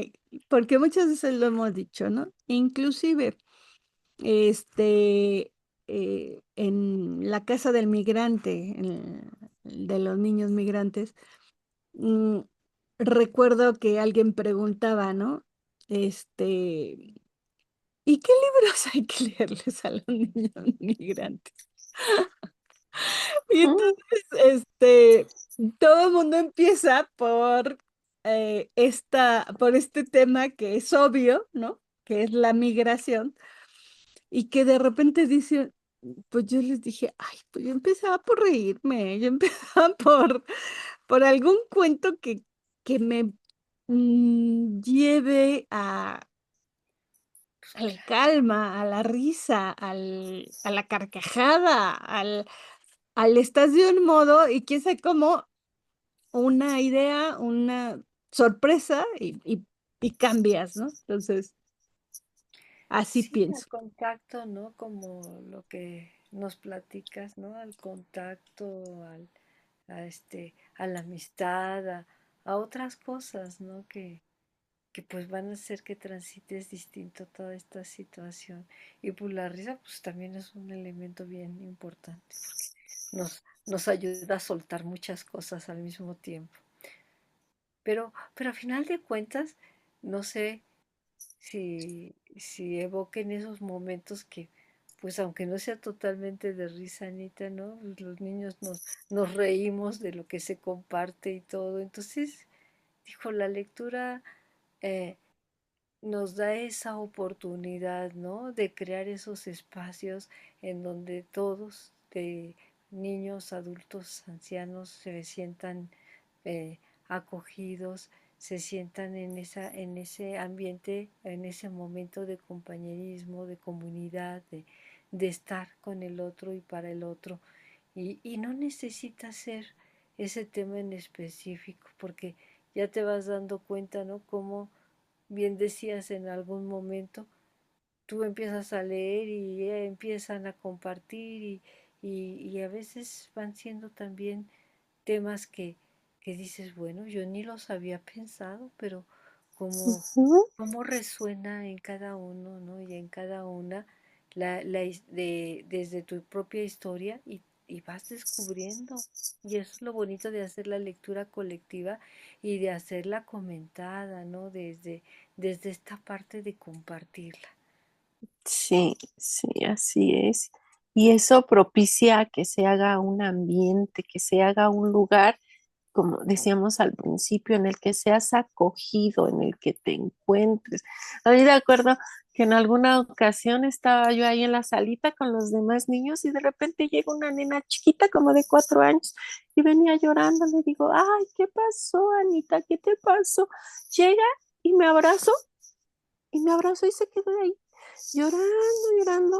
porque muchas veces lo hemos dicho, ¿no? Inclusive, en la casa del migrante, de los niños migrantes, mm, recuerdo que alguien preguntaba, ¿no? Este, ¿Y qué libros hay que leerles a los niños migrantes? Y ujú. entonces, todo el mundo empieza por este tema que es obvio, ¿no? Que es la migración, y que de repente dicen, pues yo les dije, ay, pues yo empezaba por reírme, yo empezaba por algún cuento que me lleve Pues a la claro. calma, a la risa, a la carcajada, estás de un modo y quién sabe cómo, una idea, una sorpresa y cambias, ¿no? Entonces, así Sí, al pienso. contacto, ¿no? Como lo que nos platicas, ¿no? Al contacto, a la amistad, a otras cosas, ¿no? Que pues van a hacer que transites distinto toda esta situación. Y pues la risa, pues también es un elemento bien importante, porque nos ayuda a soltar muchas cosas al mismo tiempo. Pero a final de cuentas, no sé si evoquen esos momentos que, pues aunque no sea totalmente de risa, Anita, ¿no? Pues, los niños nos reímos de lo que se comparte y todo. Entonces, dijo, la lectura eh, nos da esa oportunidad, ¿no? De crear esos espacios en donde todos, de niños, adultos, ancianos, se sientan acogidos, se sientan en ese ambiente, en ese momento de compañerismo, de comunidad, de estar con el otro y para el otro. Y no necesita ser ese tema en específico, porque ya te vas dando cuenta, ¿no? Cómo bien decías en algún momento, tú empiezas a leer y empiezan a compartir y a veces van siendo también temas que dices, bueno, yo ni los había pensado, pero como, Ujú. cómo resuena en cada uno, ¿no? Y en cada una desde tu propia historia y vas descubriendo. Y eso es lo bonito de hacer la lectura colectiva y de hacerla comentada, ¿no? Desde esta parte de compartirla. Sí, sí, así es. Y eso propicia que se haga un ambiente, que se haga un lugar, como decíamos al principio, en el que seas acogido, en el que te encuentres. A mí me acuerdo que en alguna ocasión estaba yo ahí en la salita con los demás niños y de repente llega una nena chiquita como de 4 años y venía llorando. Le digo, ay, ¿qué pasó, Anita? ¿Qué te pasó? Llega y me abrazó y se quedó ahí llorando, llorando.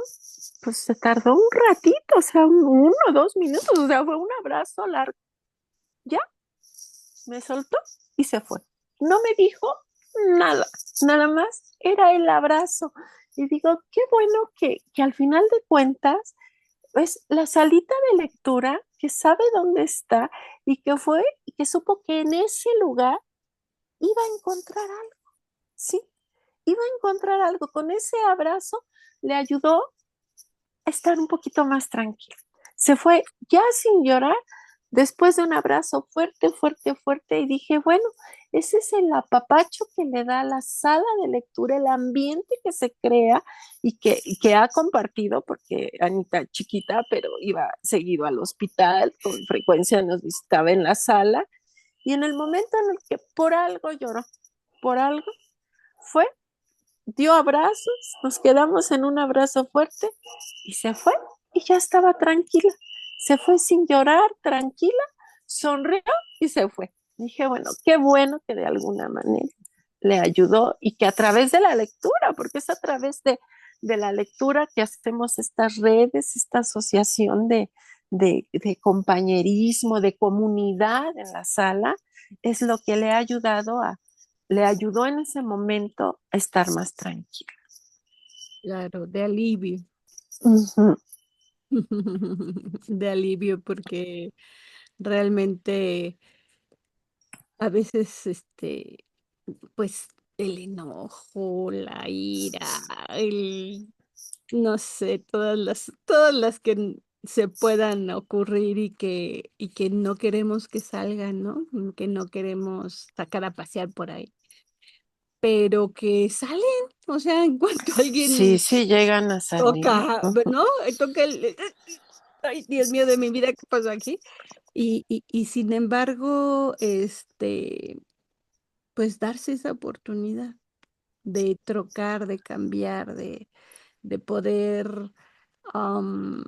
Pues se tardó un ratito, o sea, 1 o 2 minutos, o sea, fue un abrazo largo. Ya, me soltó y se fue. No me dijo nada, nada más era el abrazo. Y digo, qué bueno que al final de cuentas, es la salita de lectura que sabe dónde está y que fue y que supo que en ese lugar iba a encontrar algo, ¿sí? Iba a encontrar algo. Con ese abrazo le ayudó a estar un poquito más tranquilo. Se fue ya sin llorar, después de un abrazo fuerte, fuerte, fuerte, y dije, bueno, ese es el apapacho que le da la sala de lectura, el ambiente que se crea y que ha compartido, porque Anita chiquita, pero iba seguido al hospital, con frecuencia nos visitaba en la sala, y en el momento en el que por algo lloró, por algo, fue, dio abrazos, nos quedamos en un abrazo fuerte y se fue y ya estaba tranquila. Se fue sin llorar, tranquila, sonrió y se fue. Dije, bueno, qué bueno que de alguna manera le ayudó y que a través de la lectura, porque es a través de la lectura que hacemos estas redes, esta asociación de compañerismo, de comunidad en la sala, es lo que le ha ayudado le ayudó en ese momento a estar más tranquila. Claro, de alivio. Ujú. De alivio, porque realmente a veces, pues el enojo, la ira, no sé, todas las que se puedan ocurrir y que no queremos que salgan, ¿no? Que no queremos sacar a pasear por ahí, pero que salen, o sea, en cuanto Sí, alguien sí, llegan a salir. toca, ¿no? Toca ay, Dios mío de mi vida, ¿qué pasó aquí? Y sin embargo, pues darse esa oportunidad de trocar, de cambiar, de poder am,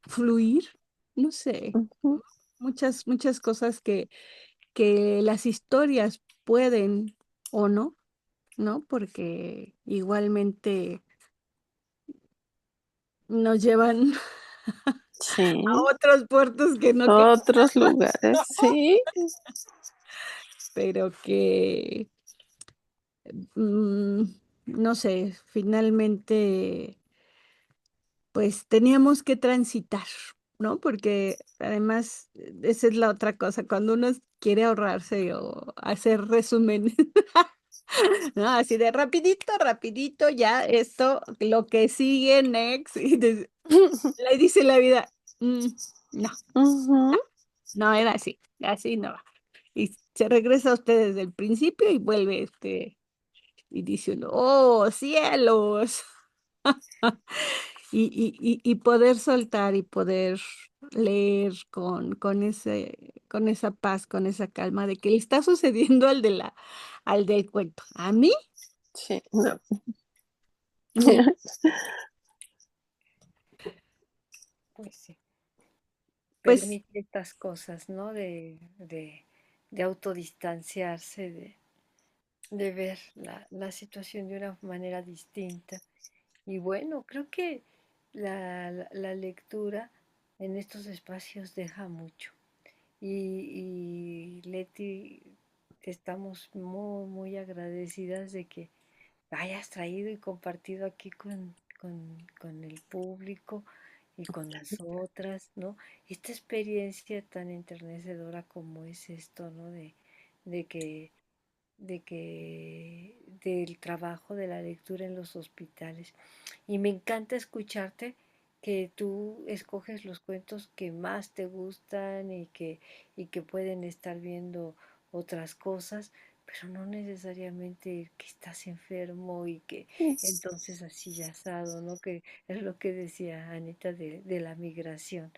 fluir, no sé, Ujú. muchas cosas que las historias pueden o no, ¿no? Porque igualmente nos llevan a Sí, otros puertos que no queremos, otros lugares, sí. pero que, mm, no sé, finalmente, pues teníamos que transitar, ¿no? Porque además, esa es la otra cosa, cuando uno quiere ahorrarse o hacer resumen, ¿no? Así de rapidito, rapidito, ya esto, lo que sigue, next, le dice la vida, "Mm, no, Ujú. no era así, así no va". Y se regresa a usted desde el principio y vuelve y dice uno, oh, cielos. Y poder soltar y poder leer con esa paz, con esa calma de que le está sucediendo al del cuento. A mí, Sí, no. ni. Pues sí, Pues permite estas cosas, ¿no? De autodistanciarse, de ver la situación de una manera distinta. Y bueno, creo que la lectura en estos espacios deja mucho. Y Leti, te estamos muy, muy agradecidas de que hayas traído y compartido aquí con el público y con las otras, ¿no? Esta experiencia tan enternecedora como es esto, ¿no? De que, del trabajo de la lectura en los hospitales. Y me encanta escucharte que tú escoges los cuentos que más te gustan y que pueden estar viendo otras cosas, pero no necesariamente que estás enfermo y que entonces así ya asado, ¿no? Que es lo que decía Anita de la migración.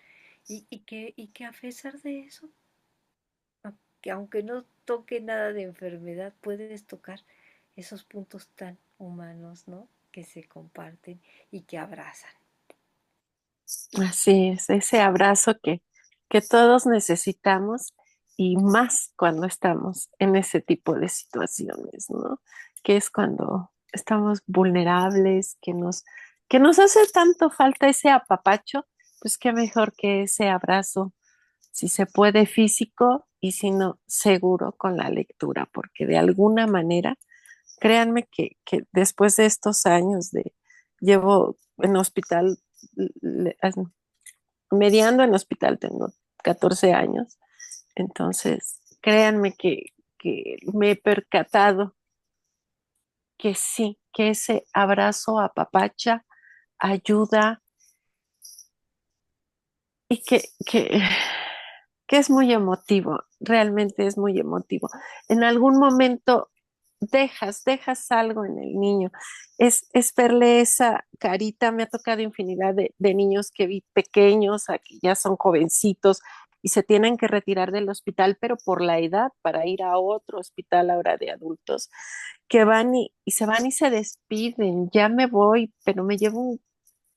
Y que a pesar de eso, que aunque no toque nada de enfermedad, puedes tocar esos puntos tan humanos, ¿no? Que se comparten y que abrazan. Así es, ese abrazo que todos necesitamos y más cuando estamos en ese tipo de situaciones, ¿no? Que es cuando estamos vulnerables, que nos hace tanto falta ese apapacho, pues qué mejor que ese abrazo, si se puede físico y si no, seguro con la lectura, porque de alguna manera, créanme que después de estos años llevo en hospital mediando en hospital, tengo 14 años, entonces créanme que me he percatado que sí, que ese abrazo apapacha ayuda y que es muy emotivo, realmente es muy emotivo. En algún momento dejas algo en el niño. Es verle esa carita, me ha tocado infinidad de niños que vi pequeños, a que ya son jovencitos y se tienen que retirar del hospital, pero por la edad, para ir a otro hospital ahora de adultos, que van y se van y se despiden, ya me voy, pero me llevo un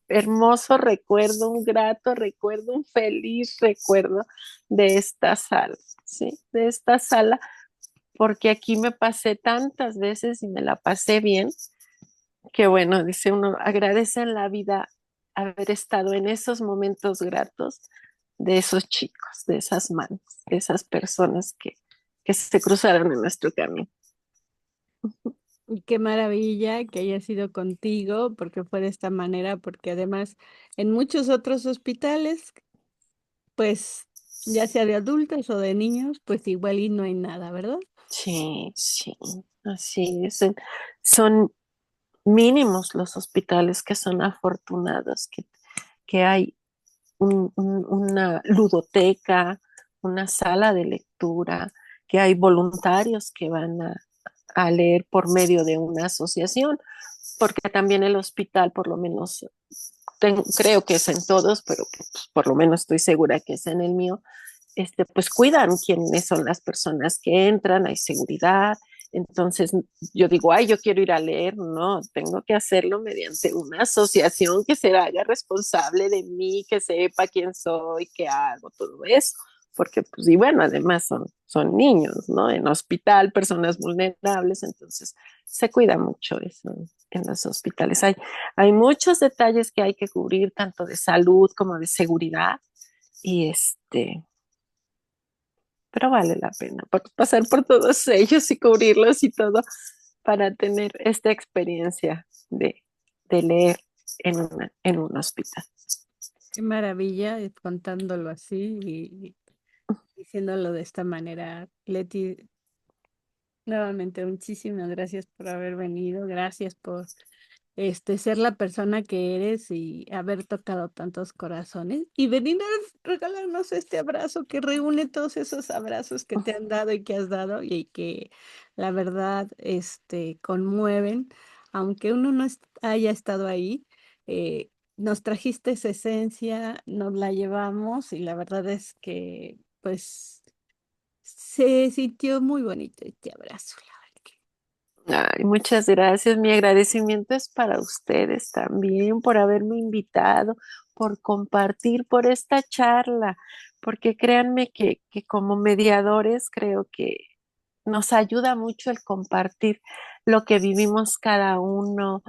hermoso recuerdo, un grato recuerdo, un feliz recuerdo de esta sala, ¿sí? De esta sala porque aquí me pasé tantas veces y me la pasé bien, que bueno, dice uno, agradece en la vida haber estado en esos momentos gratos de esos chicos, de esas manos, de esas personas que se cruzaron en nuestro camino. Y qué maravilla que haya sido contigo, porque fue de esta manera, porque además en muchos otros hospitales, pues ya sea de adultos o de niños, pues igual y no hay nada, ¿verdad? Sí, sí, así es. Son mínimos los hospitales que son afortunados, que hay una ludoteca, una sala de lectura, que hay voluntarios que van a leer por medio de una asociación, porque también el hospital, por lo menos, creo que es en todos, pero pues, por lo menos estoy segura que es en el mío, pues cuidan quiénes son las personas que entran, hay seguridad. Entonces yo digo, ay, yo quiero ir a leer, no, tengo que hacerlo mediante una asociación que se haga responsable de mí, que sepa quién soy, qué hago, todo eso. Porque, pues, y bueno, además son niños, ¿no? En hospital, personas vulnerables, entonces se cuida mucho eso en los hospitales. Hay muchos detalles que hay que cubrir, tanto de salud como de seguridad, y pero vale la pena pasar por todos ellos y cubrirlos y todo para tener esta experiencia de leer en un hospital. Qué maravilla contándolo así y diciéndolo de esta manera. Leti, nuevamente, muchísimas gracias por haber venido, gracias por ser la persona que eres y haber tocado tantos corazones y venir a regalarnos este abrazo que reúne todos esos abrazos que te han dado y que has dado y que la verdad, conmueven, aunque uno no haya estado ahí, nos trajiste esa esencia, nos la llevamos y la verdad es que, pues, se sintió muy bonito este abrazo, la verdad que. Ay, muchas gracias. Mi agradecimiento es para ustedes también por haberme invitado, por compartir, por esta charla, porque créanme que como mediadores creo que nos ayuda mucho el compartir lo que vivimos cada uno,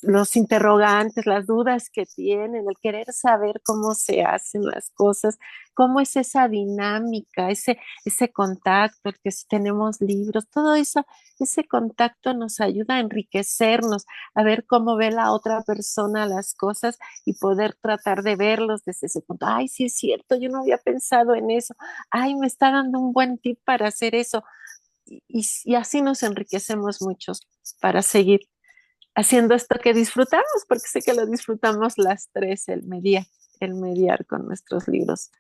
los interrogantes, las dudas que tienen, el querer saber cómo se hacen las cosas, cómo es esa dinámica, ese contacto, el que si tenemos libros, todo eso, ese contacto nos ayuda a enriquecernos, a ver cómo ve la otra persona las cosas y poder tratar de verlos desde ese punto. Ay, sí es cierto, yo no había pensado en eso. Ay, me está dando un buen tip para hacer eso. Y así nos enriquecemos muchos para seguir haciendo esto que disfrutamos, porque sé que lo disfrutamos las tres, el mediar con nuestros libros.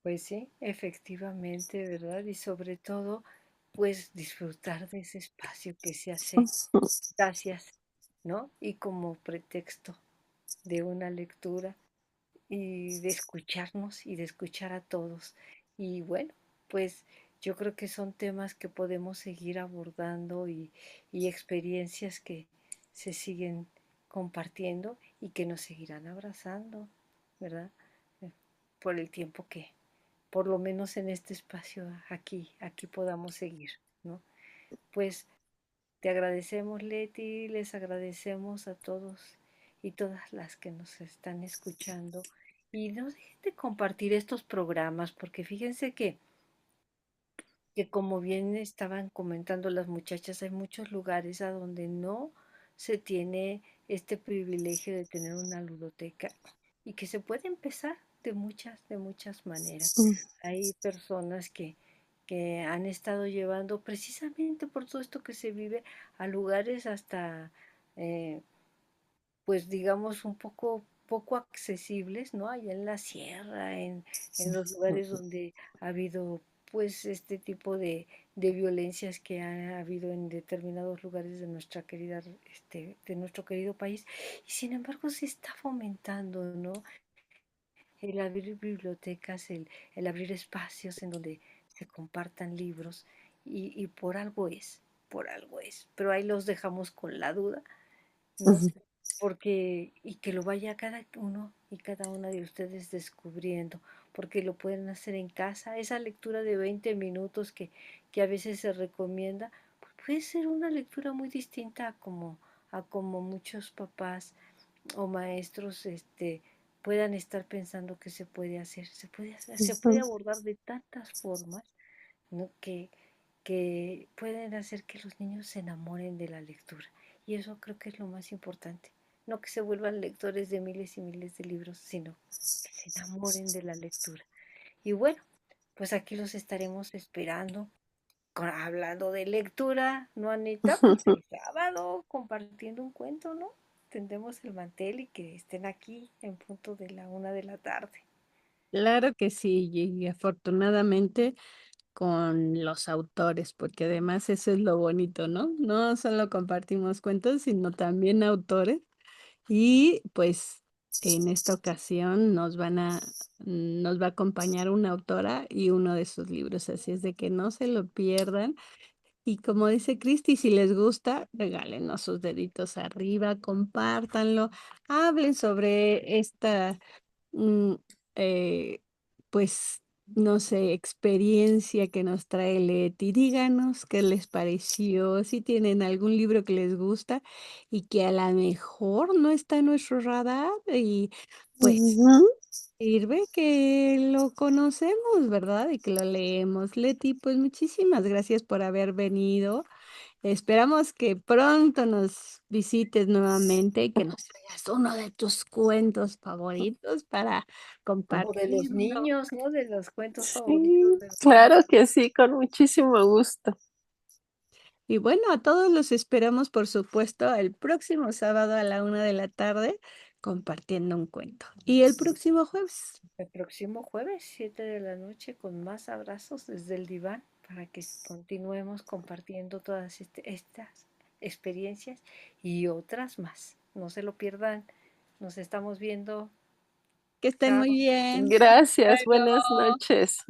Pues sí, efectivamente, ¿verdad? Y sobre todo, pues disfrutar de ese espacio que se hace gracias, ¿no? Y como pretexto de una lectura y de escucharnos y de escuchar a todos. Y bueno, pues yo creo que son temas que podemos seguir abordando y experiencias que se siguen compartiendo y que nos seguirán abrazando, ¿verdad? Eh, Por el tiempo que, por lo menos en este espacio aquí podamos seguir, ¿no? Pues te agradecemos, Leti, les agradecemos a todos y todas las que nos están escuchando. Y no dejen de compartir estos programas, porque fíjense que como bien estaban comentando las muchachas, hay muchos lugares a donde no se tiene este privilegio de tener una ludoteca y que se puede empezar de muchas maneras. Hay personas que han estado llevando precisamente por todo esto que se vive a lugares hasta, eh, pues digamos, poco accesibles, ¿no? Allá en la sierra, en los lugares donde ha habido pues este tipo de violencias que ha habido en determinados lugares de nuestra querida, de nuestro querido país. Y sin embargo se está fomentando, ¿no? El abrir bibliotecas, el abrir espacios en donde se compartan libros y por algo es. Pero ahí los dejamos con la duda, ¿no? Porque, y que lo vaya cada uno y cada una de ustedes descubriendo, porque lo pueden hacer en casa. Esa lectura de 20 minutos que a veces se recomienda, pues puede ser una lectura muy distinta a como muchos papás o maestros puedan estar pensando que se puede hacer. Se puede hacer, se puede Ujú. abordar de tantas formas, ¿no? Que pueden hacer que los niños se enamoren de la lectura. Y eso creo que es lo más importante. No que se vuelvan lectores de miles y miles de libros, sino que se enamoren de la lectura. Y bueno, pues aquí los estaremos esperando, hablando de lectura, ¿no, Anita? Pues el sábado compartiendo un cuento, ¿no? Tendemos el mantel y que estén aquí en punto de la 1 de la tarde. Claro que sí, y afortunadamente con los autores, porque además eso es lo bonito, ¿no? No solo compartimos cuentos, sino también autores. Y pues en esta ocasión nos va a acompañar una autora y uno de sus libros, así es de que no se lo pierdan. Y como dice Cristi, si les gusta, regálenos sus deditos arriba, compártanlo, hablen sobre esta mm, eh, pues, no sé, experiencia que nos trae Leti. Díganos qué les pareció, si tienen algún libro que les gusta y que a lo mejor no está en nuestro radar y pues Ujú. sirve que lo conocemos, ¿verdad? Y que lo leemos. Leti, pues muchísimas gracias por haber venido. Esperamos que pronto nos visites nuevamente y que nos traigas uno de tus cuentos favoritos para O de los compartirlo. niños, ¿no? De los cuentos favoritos Sí, de los niños. claro que sí, con muchísimo gusto. Y bueno, a todos los esperamos, por supuesto, el próximo sábado a la 1 de la tarde compartiendo un cuento. Y el próximo jueves. El próximo jueves, 7 de la noche, con más abrazos desde el diván para que continuemos compartiendo todas estas experiencias y otras más. No se lo pierdan. Nos estamos viendo. Que estén muy Chao. bien. Gracias, buenas Luego. noches.